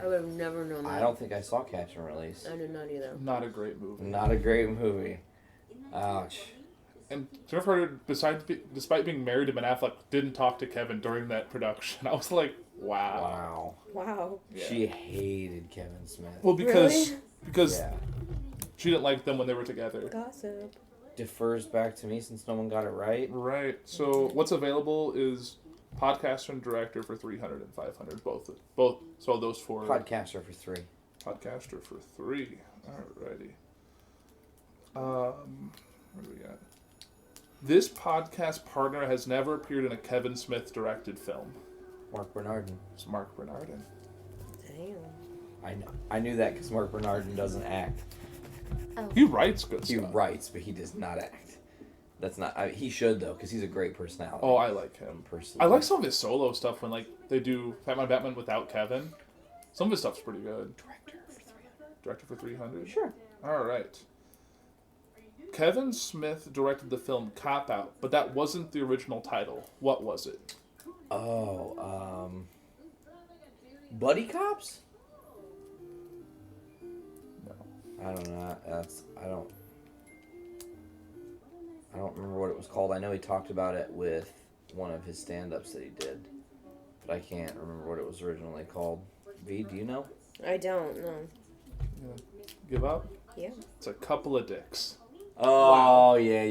I would have never known that. I don't think I saw Catch and Release. I did not either. Not a great movie. Not a great movie. Ouch. And Jennifer Garner, despite being married to Ben Affleck, didn't talk to Kevin during that production. I was like, wow. Wow. Yeah. She hated Kevin Smith. Well, because Yeah. she didn't like them when they were together. Gossip. Defers back to me since no one got it right. Right. So what's available is podcaster and director for 300 and 500. Both. So those 4. Podcaster for 3. Podcaster for 3. Alrighty. What do we got? This podcast partner has never appeared in a Kevin Smith directed film. Mark Bernardin. It's Mark Bernardin. Damn. I knew that because Mark Bernardin doesn't act. Oh. He writes good He stuff. writes, but he does not act. That's not. He should though, because he's a great personality. Oh, I like him. Personally. I like some of his solo stuff when they do Batman without Kevin. Some of his stuff's pretty good. Director for 300. Sure. All right. Kevin Smith directed the film Cop Out, but that wasn't the original title. What was it? Oh, Buddy Cops? No. I don't know. I don't remember what it was called. I know he talked about it with one of his stand-ups that he did, but I can't remember what it was originally called. V, do you know? I don't know. Give up? Yeah. It's A Couple of Dicks. Oh, yeah.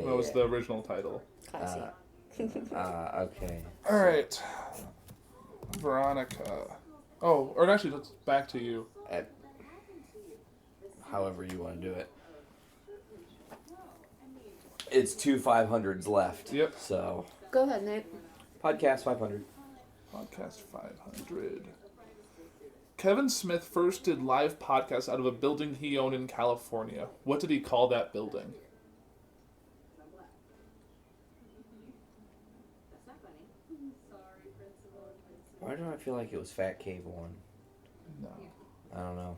That was the original title. Classy. Okay. All right. Veronica. Oh, or actually, let's back to you. However you want to do it. It's 2 500s left. Yep. So, Go ahead, Nate. podcast 500. Podcast 500. Kevin Smith first did live podcasts out of a building he owned in California. What did he call that building? Why do I feel like it was Fat Cave 1? No. I don't know.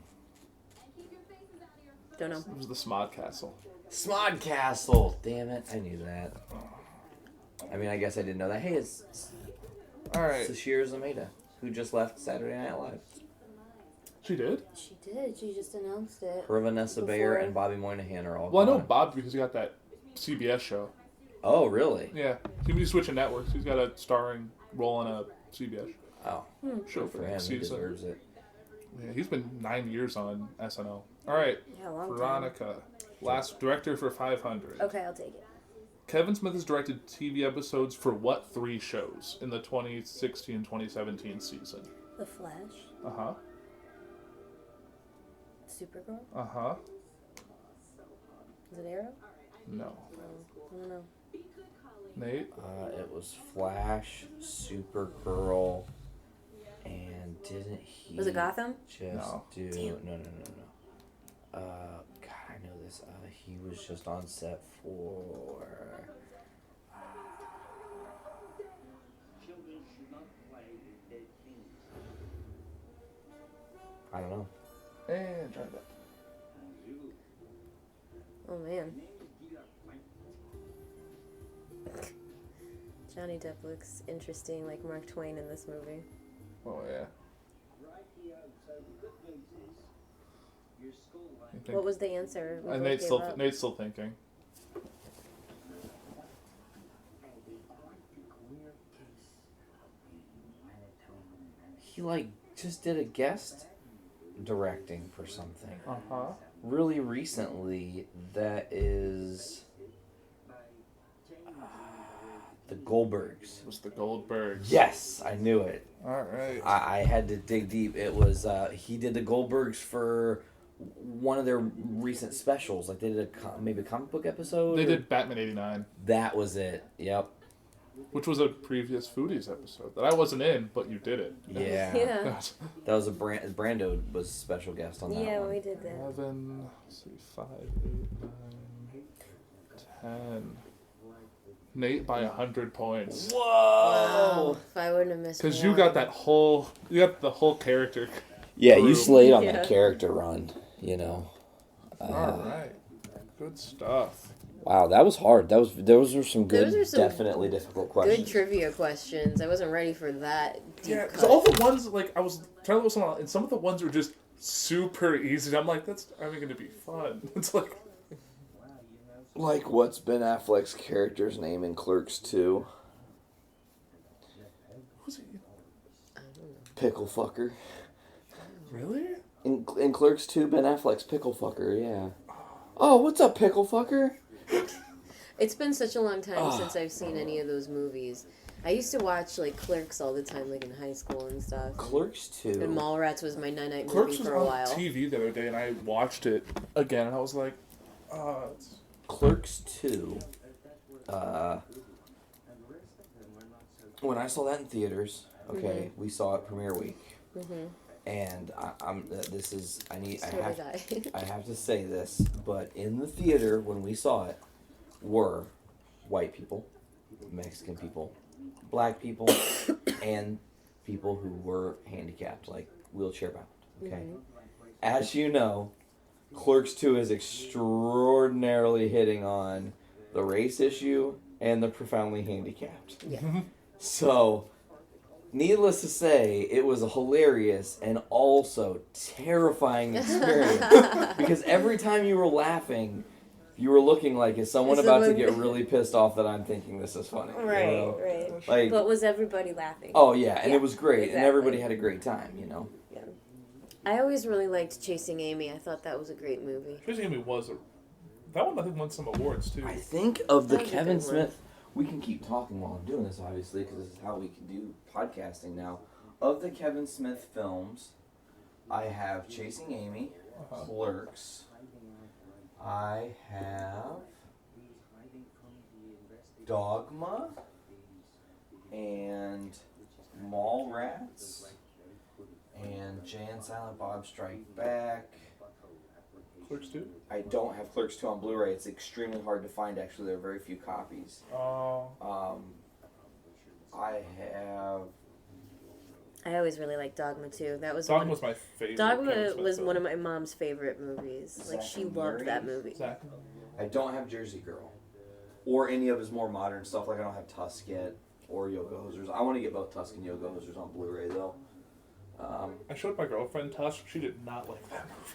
Don't know. It was the Smod Castle. Smod Castle! Damn it, I knew that. I mean, I guess I didn't know that. Hey, it's All right. Sashir Zameda, who just left Saturday Night Live. She did? She did. She just announced it. Her, Vanessa Before. Bayer, and Bobby Moynihan are all Well, I know gone. Bob because he got that CBS show. Oh, really? Yeah. He's switching networks. He's got a starring role in a CBS Oh, show good for for him. next He season. deserves it. Yeah, he's been 9 years on SNL. All right. Yeah, long time. Veronica. Last director for 500. Okay, I'll take it. Kevin Smith has directed TV episodes for what 3 shows in the 2016-2017 season? The Flash. Uh-huh. Supergirl. Uh-huh. Is it Arrow? No. I don't know. Nate? It was Flash, Supergirl, and didn't he? Was it Gotham? Just No. do Damn. no. God, I know this. He was just on set for. I don't know. And try that. Oh man. Johnny Depp looks interesting, like Mark Twain in this movie. Oh yeah. What was the answer? We And both Nate's gave up. still thinking. He like just did a guest directing for something Uh-huh. really recently. That is the Goldbergs. It was the Goldbergs. Yes, I knew it. Alright. I had to dig deep. It was he did the Goldbergs for one of their recent specials. Like they did maybe a comic book episode. They or- did Batman 89, That was it. Yep. which was a previous Foodies episode that I wasn't in, but you did it. Yeah. Yeah. That was Brando was a special guest on that Yeah, one. we did that. 11, let's see, 5, 8, 9, 10. Nate by 100 points. Whoa! Wow. If I wouldn't have missed Because one. you got the whole character. Yeah, you True. slayed on Yeah. that character run. You know. Alright. Good stuff. Wow, that was hard. Those were some good, Those are some definitely difficult questions. Good trivia questions. I wasn't ready for that deep Yeah, cut. because all the ones, like, I was trying to look some, and some of the ones were just super easy. I'm like, that's going to be fun. It's like, Like, what's Ben Affleck's character's name in Clerks 2? who's he? Pickle fucker. Really? In Clerks 2, Ben Affleck's pickle fucker. Yeah. Oh, what's up, pickle fucker? It's been such a long time since I've seen any of those movies. I used to watch like Clerks all the time, like in high school and stuff. Clerks 2. And Mallrats was my night-night movie Clerks was for a on while. TV the other day, and I watched it again, and I was like, it's... Clerks 2. When I saw that in theaters, okay, we saw it premiere week, and I have to say this, but in the theater when we saw it, were white people, Mexican people, black people, and people who were handicapped, like wheelchair bound. Okay, as you know, Clerks 2 is extraordinarily hitting on the race issue and the profoundly handicapped. Yeah. So, needless to say, it was a hilarious and also terrifying experience. Because every time you were laughing, you were looking like, is someone about to get really pissed off that I'm thinking this is funny? You Right, know? right. Like, But was everybody laughing? oh yeah, and Yeah, it was great, and exactly. everybody had a great time, you know? Yeah. I always really liked Chasing Amy. I thought that was a great movie. Chasing Amy was that one I think won some awards, too. I think of the That was a Kevin good one. Smith. We can keep talking while I'm doing this, obviously, because this is how we can do podcasting now. Of the Kevin Smith films, I have Chasing Amy, Clerks. I have Dogma and Mallrats and Jay and Silent Bob Strike Back. Clerks 2? I don't have Clerks 2 on Blu-ray. It's extremely hard to find, actually. There are very few copies. I have... I always really liked Dogma too. That was Dogma was my favorite. Dogma Kevin Smith was film. one of my mom's favorite movies. Like Zack she and loved Mary? that movie. Zach. I don't have Jersey Girl. Or any of his more modern stuff. Like, I don't have Tusk yet. Or Yoga Hosers. I want to get both Tusk and Yoga Hosers on Blu-ray, though. I showed my girlfriend Tusk. She did not like that movie.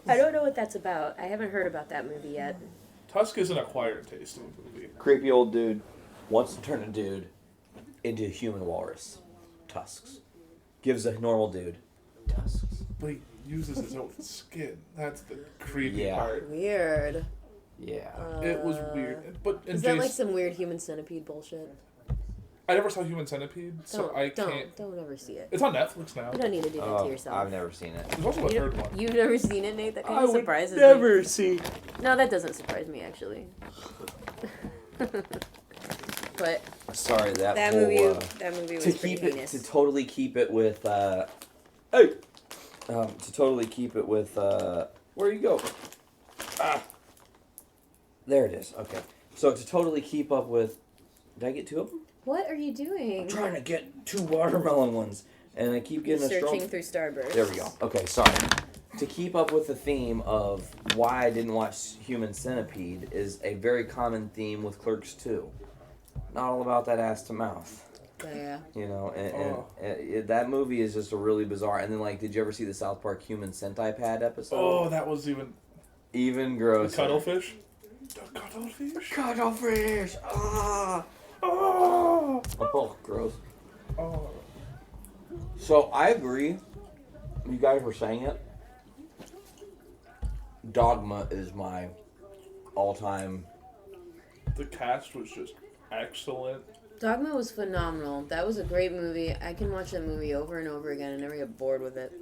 I don't know what that's about. I haven't heard about that movie yet. Tusk is an acquired taste in the movie. Creepy old dude wants to turn a dude into a human walrus. Tusks. Gives a normal dude tusks. But he uses his own skin. That's the creepy Yeah. part. Weird. Yeah. It was weird. But in Is that like Jason, some weird human centipede bullshit? I never saw Human Centipede, so I can't. Don't ever see it. It's on Netflix now. You don't need to do that to yourself. I've never seen it. There's also a You third don't- one. You've never seen it, Nate? That kind of surprises me. see. No, that doesn't surprise me actually. But Sorry, that that whole, movie was to pretty keep it, heinous. to totally keep it with Hey! To totally keep it with, where you go? There it is. Okay. So to totally keep up with, did I get 2 of them? What are you doing? I'm trying to get 2 watermelon ones, and I keep getting Searching through Starburst. There we go. Okay, sorry. To keep up with the theme of why I didn't watch Human Centipede is a very common theme with Clerks 2. Not all about that ass to mouth. Yeah. You know, and that movie is just a really bizarre. And then, like, did you ever see the South Park Human Centipede episode? Oh, that was even Grosser. the cuttlefish. The cuttlefish. Cuttlefish. Ah. Oh. Oh, gross. Oh. So I agree. You guys were saying it. Dogma is my all-time. The cast was just excellent. Dogma was phenomenal. That was a great movie. I can watch that movie over and over again and never get bored with it.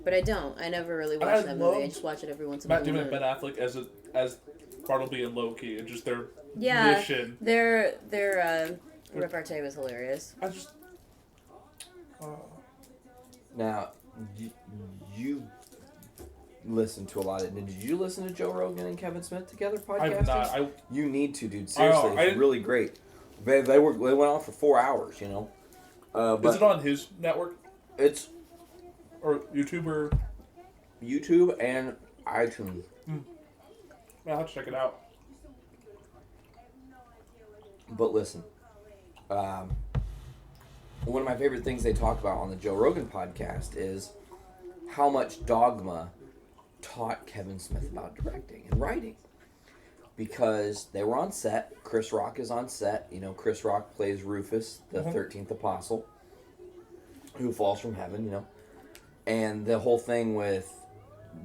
But I don't. I never really watch that movie. I just watch it every once in a while. Matt Damon and Ben Affleck as Bartleby and Loki, and just their Yeah, mission. their repartee was hilarious. I just. Now, you listen to a lot of. Did you listen to Joe Rogan and Kevin Smith together podcasting? I've not. You need to, dude. Seriously, it's really great. They went on for 4 hours. You know. But is it on his network it's or YouTube or? YouTube and iTunes. I'll have to check it out. But listen, one of my favorite things they talk about on the Joe Rogan podcast is how much Dogma taught Kevin Smith about directing and writing. Because they were on set. Chris Rock is on set. You know, Chris Rock plays Rufus, the 13th Apostle, who falls from heaven, you know. And the whole thing with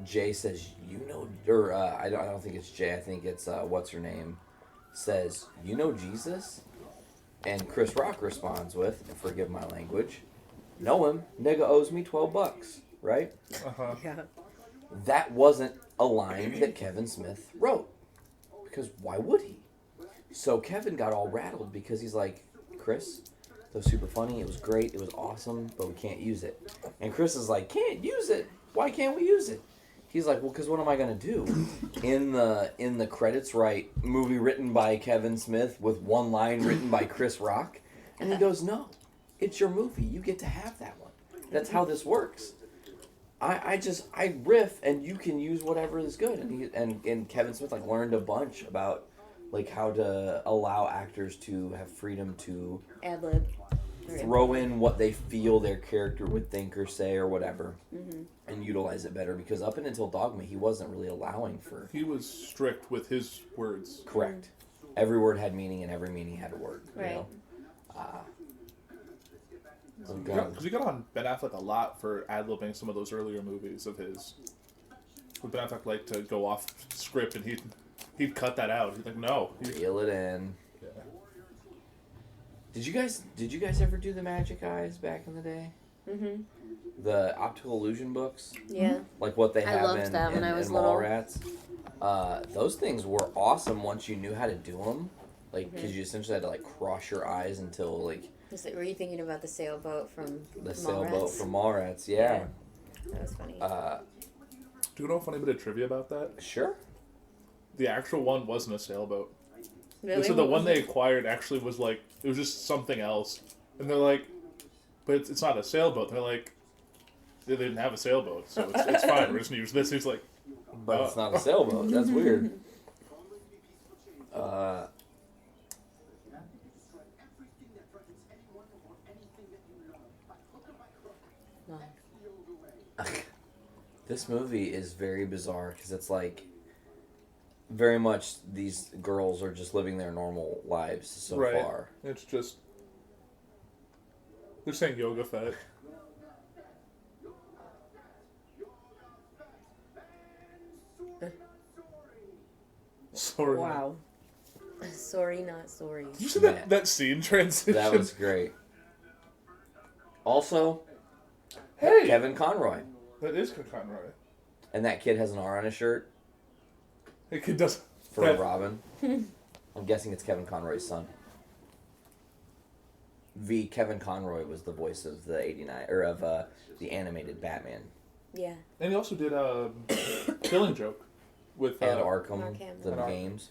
Jay says, you know, or I don't think it's Jay. I think it's, what's her name, says, you know Jesus? And Chris Rock responds with, and forgive my language, know him, nigga owes me $12, right? Yeah. That wasn't a line that Kevin Smith wrote. Because why would he? So Kevin got all rattled because he's like, Chris, that was super funny, it was great, it was awesome, but we can't use it. And Chris is like, can't use it? Why can't we use it? He's like, well, because what am I going to do? In the credits write, movie written by Kevin Smith with one line written by Chris Rock? And he goes, no, it's your movie. You get to have that one. That's how this works. I riff and you can use whatever is good. And Kevin Smith like learned a bunch about like how to allow actors to have freedom to Ad-lib. throw in what they feel their character would think or say or whatever, and utilize it better. Because up until Dogma, he wasn't really allowing for. He was strict with his words. Correct. Every word had meaning, and every meaning had a word. Right. You know? Because we got on Ben Affleck a lot for ad-libbing some of those earlier movies of his. But Ben Affleck liked to go off script, and he'd cut that out. He's like, no. Reel it in. Yeah. Did you guys ever do the Magic Eyes back in the day? Mm-hmm. The optical illusion books? Yeah. Like what they I have loved in, that when I was little. Mallrats? Those things were awesome once you knew how to do them. Like, because you essentially had to, like, cross your eyes until, like... Were you thinking about the sailboat from The Mallrats? sailboat from Mallrats, yeah. That was funny. Do you know a funny bit of trivia about that? Sure. The actual one wasn't a sailboat. Really? So the one they acquired actually was like, it was just something else. And they're like, but it's not a sailboat. They're like, they didn't have a sailboat, so it's fine. We're just going to use this. He's like, But it's not a sailboat. That's weird. No. This movie is very bizarre because it's like very much these girls are just living their normal lives so right. far. It's just, they're saying yoga fat. Sorry. Wow. Sorry, not sorry. Did you see Man. that scene transition? That was great. Also, Hey! Kevin Conroy. That is Conroy. And that kid has an R on his shirt The kid does. for Robin. I'm guessing it's Kevin Conroy's son. V. Kevin Conroy was the voice of the 89 or of the animated Batman. Yeah. And he also did Killing Joke with And Arkham, Mark Hamill. the And games.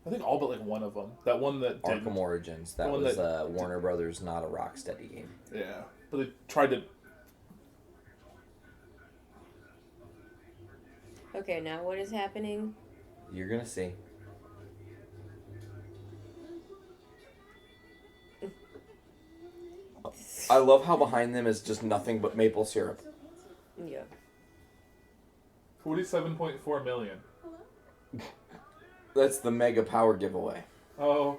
I think all but like one of them. That one that didn't. Arkham Origins. That The one was that Warner Brothers, not a Rocksteady game. Yeah, but they tried to. Okay, now what is happening? You're gonna see. I love how behind them is just nothing but maple syrup. Yeah. 47.4 million. That's the mega power giveaway. Oh,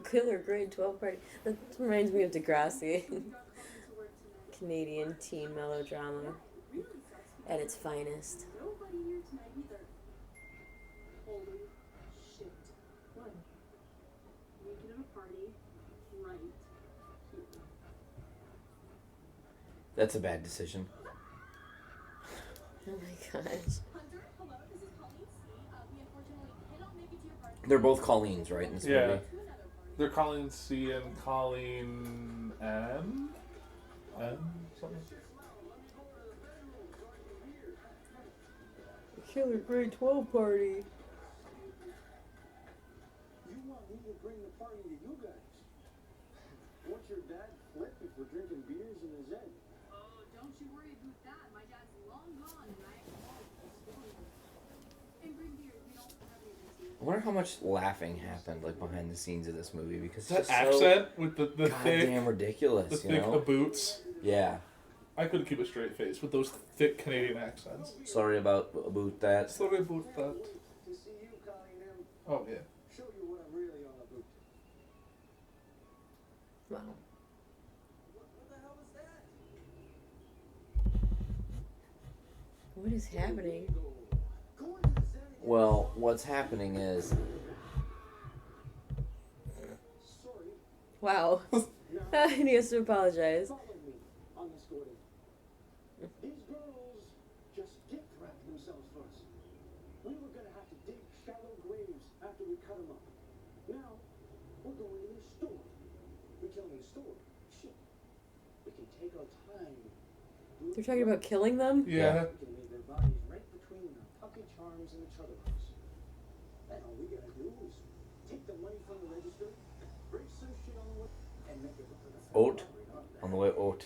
Killer grade 12 party. That reminds me of Degrassi. Canadian teen melodrama at its finest. That's a bad decision. Oh my gosh. They're both Colleens, right, in this yeah. movie? They're Colleen C and Colleen M? M? Something? Killer grade 12 party. You want me to bring the party to you guys? What's your dad flip if we're drinking beers in his head? Oh, don't you worry about that. My dad's long gone and I am always and bring beers. We don't have any. I wonder how much laughing happened like behind the scenes of this movie because That it's accent with the thick, goddamn ridiculous, the you thick know? boots. Yeah. I couldn't keep a straight face with those thick Canadian accents. Sorry about that. Sorry about that. To see you, Colleen M. Oh yeah. Show you what I'm really all about. Wow. What the hell was that? What is happening? Going to the Senate. Well, what's happening is Sorry. Wow. He has to apologize. Follow me on this, Gordon. These girls just gift-wrapped themselves for us. We were gonna have to dig shallow graves after we cut them up. Now, we're going to the store. We're killing the store. Shit. We can take our time. They're talking about killing them? Yeah. We can leave their bodies right between the Lucky Charms and the Chuggalos. And all we gotta do is take the money from the register, break some shit on the way, and make it look like a Oat. robbery, huh? on the way out.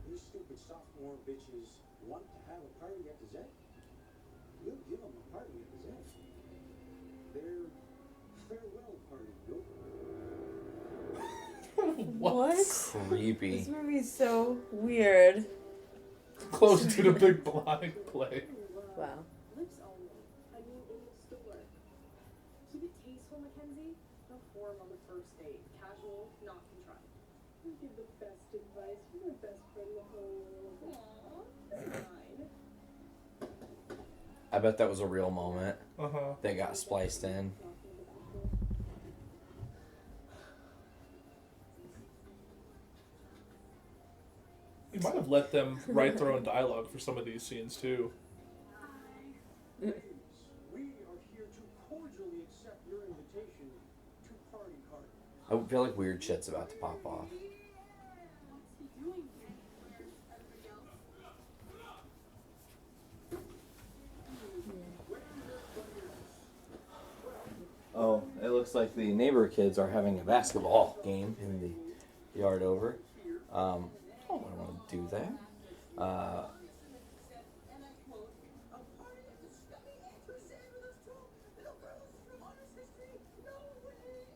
These stupid sophomore bitches want to have a party at the Zen. You'll give them a party at the Zen. Their farewell party, yo. What? Creepy. This movie's so weird. Close to the big blind play. Wow. Lips only. I mean, in the store. Keep it tasteful, Mackenzie. No form on the first date. Casual, not contrived. You give the best advice. You're the best friend in the whole world. Aww. Fine. I bet that was a real moment Uh-huh. that got spliced in. You might have let them write their own dialogue for some of these scenes too. Ladies, we are here to cordially accept your invitation to party hard. I feel like weird shit's about to pop off. What's he doing here? Where's everybody else? Oh, it looks like the neighbor kids are having a basketball game in the yard over. I don't want to do that. And I quote, a party at the Stubby Ampersand with us two little girls from honors history? No way!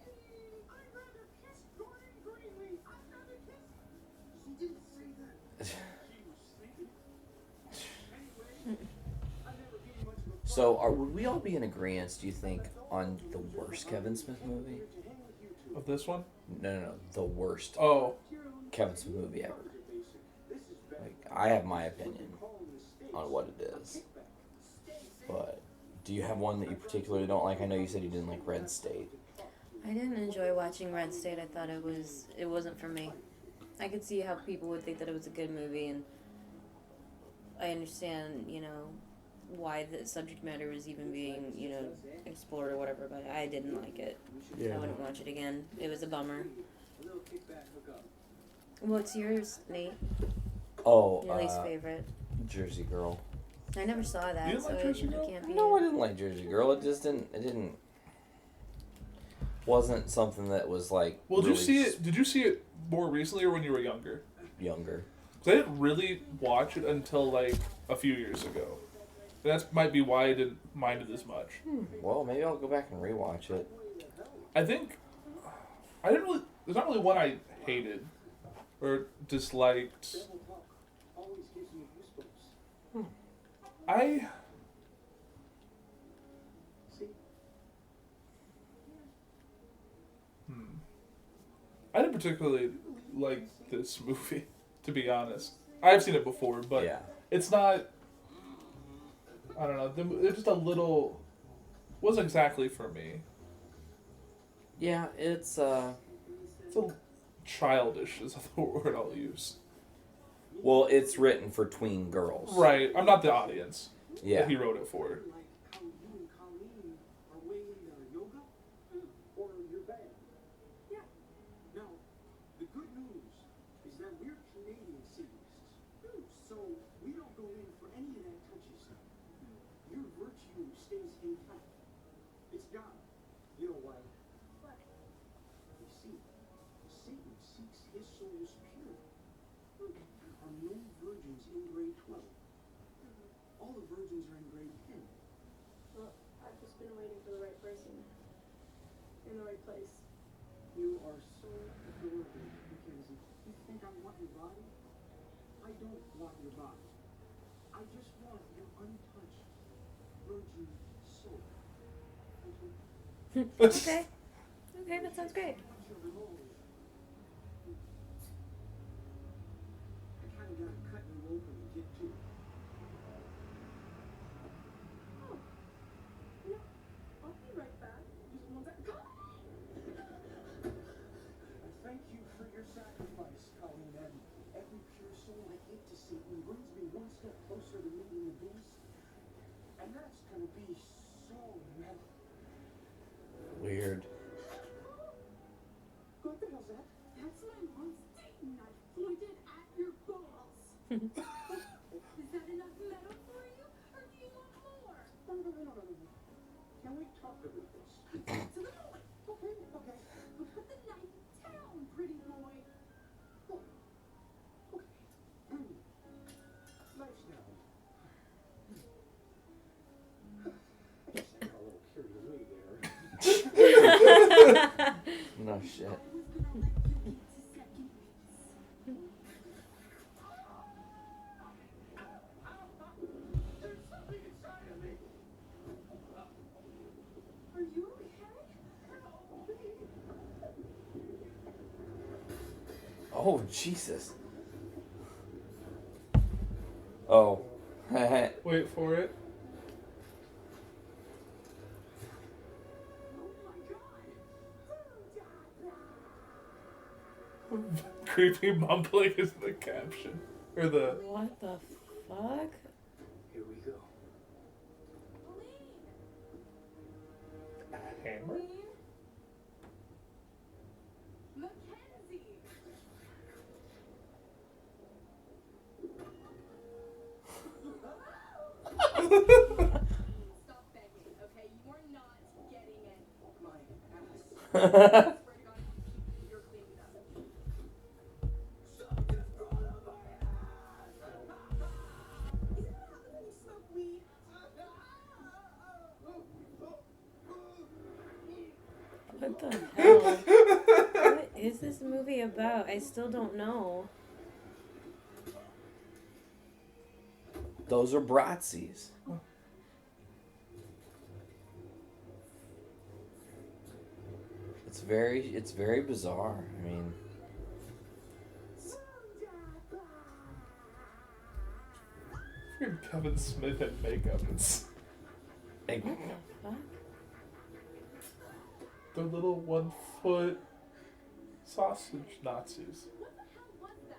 I'd rather kiss Gordon Greenleaf. I'd rather kiss. She didn't say that. She was sleeping. Anyway, I've never been much of a So, would we all be in agreement, do you think, on the worst Kevin Smith movie? Of this one? No. The worst Oh. Kevin Smith movie ever. Like, I have my opinion on what it is. But, do you have one that you particularly don't like? I know you said you didn't like Red State. I didn't enjoy watching Red State. I thought it wasn't for me. I could see how people would think that it was a good movie, and I understand, why the subject matter was even being, explored or whatever, but I didn't like it. I wouldn't watch it again. It was a bummer. What's yours, Nate? Oh, Your least favorite? Jersey Girl. I never saw that, You didn't so like Jersey Girl? it can't be. No, I didn't like Jersey Girl. It just didn't. Wasn't something that was like. Well, did really you see it? Did you see it more recently or when you were younger? Younger. 'Cause I didn't really watch it until like a few years ago. And that might be why I didn't mind it as much. Well, maybe I'll go back and rewatch it. I think I didn't really. There's not really one I hated or disliked. Always gives me goosebumps. I See? I didn't particularly like this movie, to be honest. I've seen it before, but Yeah. it's not. I don't know. It's just a little. Wasn't exactly for me. Yeah, it's It's a childish is the word I'll use. well, it's written for tween girls. Right. I'm not the audience Yeah. that he wrote it for. Like how you and Colleen are way into yoga or your band. Yeah. Now, the good news is that we're Canadian Satanists. So we don't go in for any of that touchy stuff. Your virtue stays intact. It's God. You know why? What? You see, Satan seeks his soul's purity. There are no virgins in grade 12. All the virgins are in grade 10. Well, I've just been waiting for the right person in the right place. You are so adorable, Mackenzie. You think I want your body? I don't want your body. I just want your untouched virgin soul. Okay. Okay, that sounds great. I kind of got to cut you open and get to it. Oh, I'll be right back. Just one second. I thank you for your sacrifice, Colleen, and every pure soul I hate to Satan brings me one step closer to meeting the beast. And that's gonna be so metal. Weird. What the hell's that? That's my mom's Satan knife pointed at your balls. Is that enough metal for you, or do you want more? No. Can we talk about this? Absolutely. Okay. But put the knife down, pretty boy. Okay. Nice now. I guess I got a little carried away there. No shit. I was gonna let you get to second base. There's something inside of me. Are you okay? Oh Jesus. Oh. Wait for it. Creepy mumbling is the caption. Or the. What the fuck? Here we go. Hammer? Mackenzie! Stop begging, okay? You are not getting it. My ass. Swear to God, you're cleaning up. Something wrong with my ass. Is it not when you smoke weed? What the hell? What is this movie about? I still don't know. Those are Bratzies. It's very bizarre. I mean, Freaking Kevin Smith in makeup. It's like, What the fuck? the little 1 foot sausage Nazis. What the hell was that?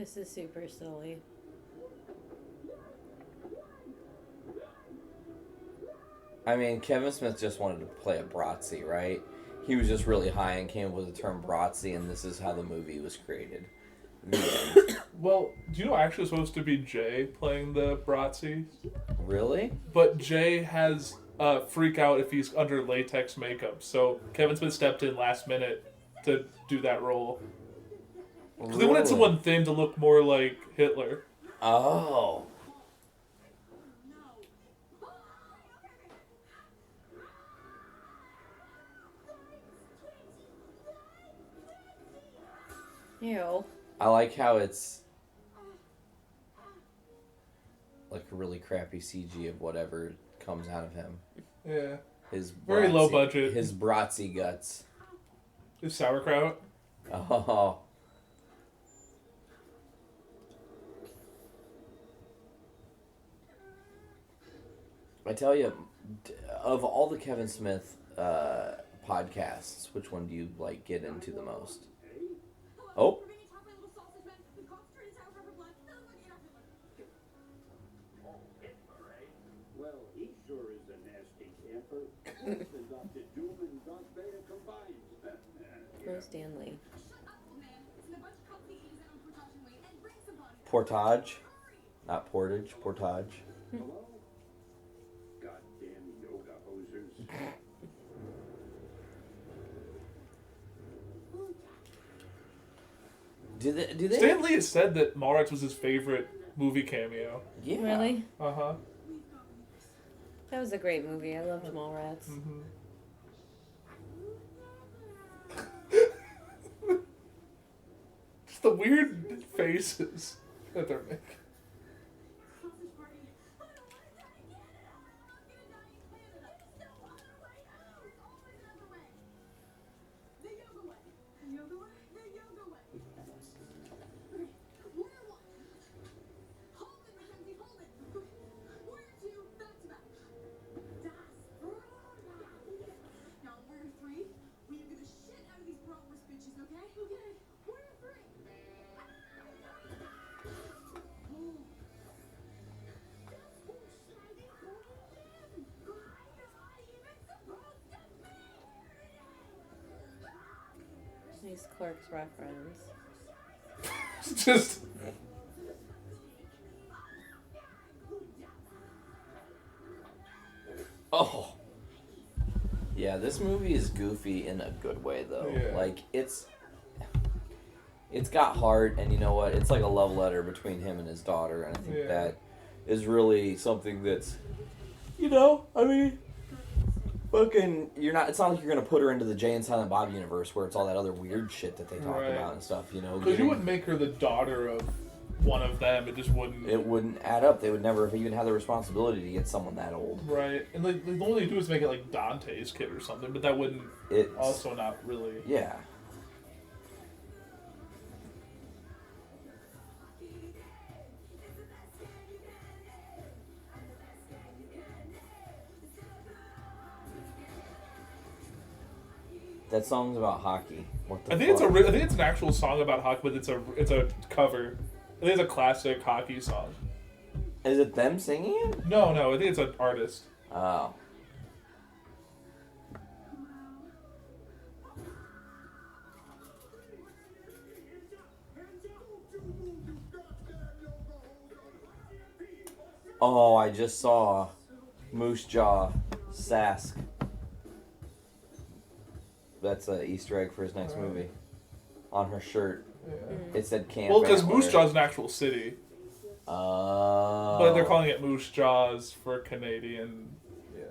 This is super silly. I mean, Kevin Smith just wanted to play a Bratzy, right? He was just really high and came up with the term Bratzy, and this is how the movie was created. The end. Well, do you know actually it's supposed to be Jay playing the Bratzy? Really? But Jay has freak out if he's under latex makeup. So Kevin Smith stepped in last minute to do that role. Because they wanted someone thin to look more like Hitler. Oh. Ew. I like how it's like a really crappy CG of whatever comes out of him. Yeah. His Very low Bratzy- budget. His Bratzy guts. His sauerkraut. Oh. I tell you, of all the Kevin Smith podcasts, which one do you like get into the most? Oh. Well, he sure is a nasty camper. He's adopted Doom and Darth Vader combined. Where's Stanley? Portage. Not portage, portage. Hello? Goddamn yoga hosers. Do they? Stan Lee has said that Mallrats was his favorite movie cameo. Yeah. Really? Uh-huh. That was a great movie. I loved Mallrats. Mm-hmm. Just the weird faces that they're making. Nice Clerks reference. Just Oh. Yeah, this movie is goofy in a good way, though. Yeah. Like, it's got heart, and you know what? It's like a love letter between him and his daughter, and I think Yeah. that is really something that's, you know, I mean, fucking, it's not like you're gonna put her into the Jay and Silent Bob universe where it's all that other weird shit that they talk Right. about and stuff, you know? because you wouldn't make her the daughter of one of them. It just wouldn't. It wouldn't add up. They would never have even had the responsibility to get someone that old. Right, and like the only thing to do is make it like Dante's kid or something, but that wouldn't. It's Also, not really. yeah. That song's about hockey. What the I think fuck? I think it's an actual song about hockey, but it's a cover. I think it's a classic hockey song. Is it them singing it? No, I think it's an artist. Oh. Oh, I just saw Moose Jaw Sask. That's an Easter egg for his next movie. On her shirt, Yeah. it said Camp. Well, because Antler. Moose Jaw's an actual city, Oh. but they're calling it Moose Jaws for Canadian. Yeah.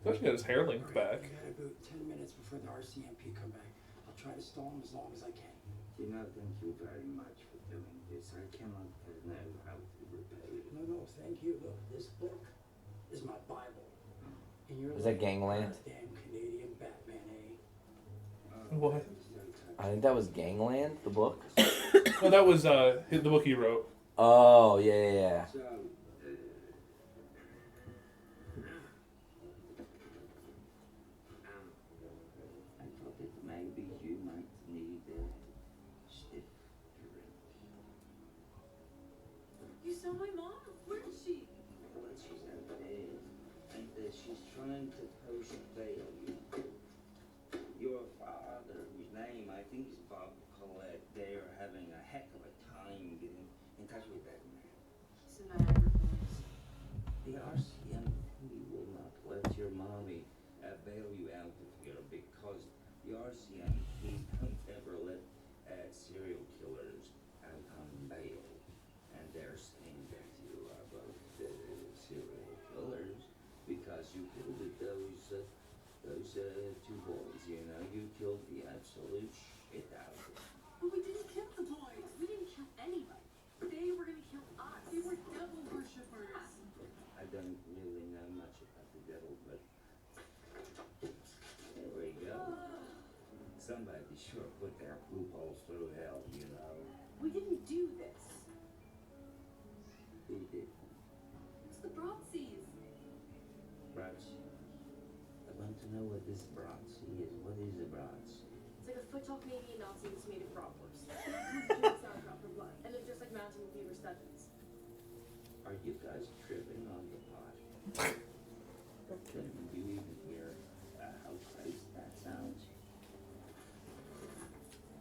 Especially got his hair linked back. We got about 10 minutes before the RCMP come back. I'll try to stall them as long as I can. You know, thank you very much for doing this. I cannot know how to repay you. No, thank you. Look, this book is my Bible. And you're Is that Gangland? Damn Canadian Batman, eh? What? I think that was Gangland, the book. No, that was the book he wrote. Oh, yeah. So, Somebody sure put their poop holes through hell, you know. We didn't do this. Who did? It's the Broadseas. Broadsea. I want to know what this broadsea is. What is a broadsea? It's like a foot-tall Canadian Nazi that's made of bratwurst. It's sauerkraut for blood. And it's just like mountain fever stuffings. Are you guys tripping on the pot? Can you even hear how crazy that sounds?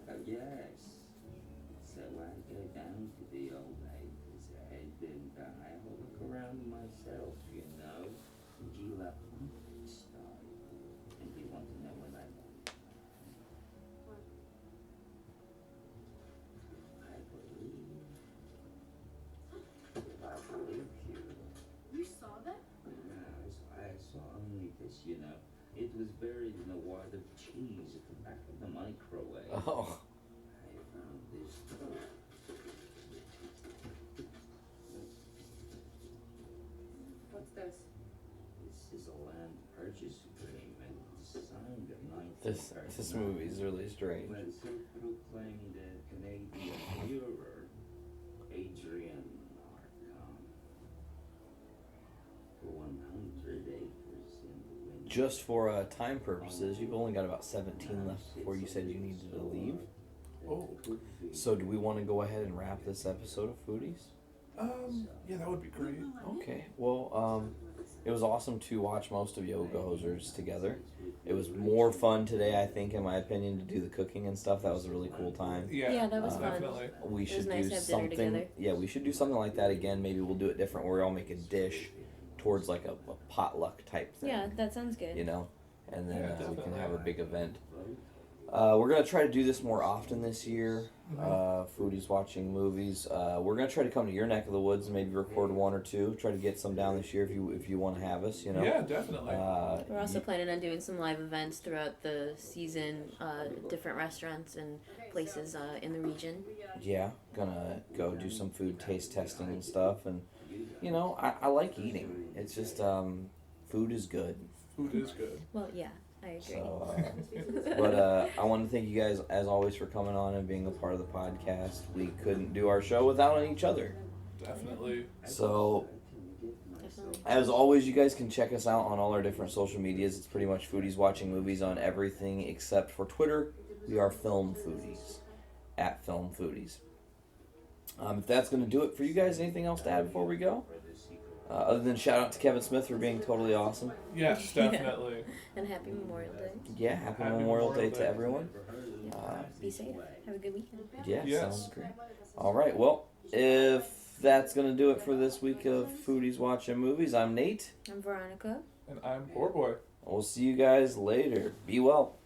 Oh, yes. So I go down to the old lady's head and I have a look around myself, you know. And you love start. And you want to know what I want? I believe you. You saw that? I saw only this, you know. It was buried in a wad of cheese at the back of the microwave. Oh. I found this. What's this? This is a land purchase agreement signed in 1939. This movie is really strange. When so proclaimed Canadian Führer Adrian Arcon for 100 acres in the wind. Just for time purposes, you've only got about 17 left before you said you needed to leave. Oh. So do we want to go ahead and wrap this episode of Foodies? Yeah, that would be great. Okay. Well, it was awesome to watch most of Yoga Hosers together. It was more fun today, I think, in my opinion, to do the cooking and stuff. That was a really cool time. Yeah, that was fun. Definitely. We should nice do to have dinner something. together. Yeah, we should do something like that again. Maybe we'll do it different, where we all make a dish towards like a potluck type thing. Yeah, that sounds good. You know, and then Yeah, we can definitely. have a big event. We're gonna try to do this more often this year. Foodies Watching Movies. We're gonna try to come to your neck of the woods and maybe record one or two. Try to get some down this year if you want to have us. You know. Yeah, definitely. We're also planning on doing some live events throughout the season, different restaurants and places in the region. Yeah, gonna go do some food taste testing and stuff, and you know, I like eating. It's just food is good. Food is good. Well, yeah, I agree. So, but I want to thank you guys as always for coming on and being a part of the podcast. We couldn't do our show without each other. Definitely. So, Definitely. as always, you guys can check us out on all our different social medias. It's pretty much Foodies Watching Movies on everything except for Twitter. We are Film Foodies, at Film Foodies. If that's going to do it for you guys, anything else to add before we go? Other than shout out to Kevin Smith for being totally awesome. Yes, definitely. And happy Memorial Day. Yeah, happy Memorial Day to everyone. Be safe. Have a good weekend. Yeah, Yes. sounds great. All right, well, if that's going to do it for this week of Foodies Watching Movies, I'm Nate. I'm Veronica. And I'm Poor Boy. We'll see you guys later. Be well.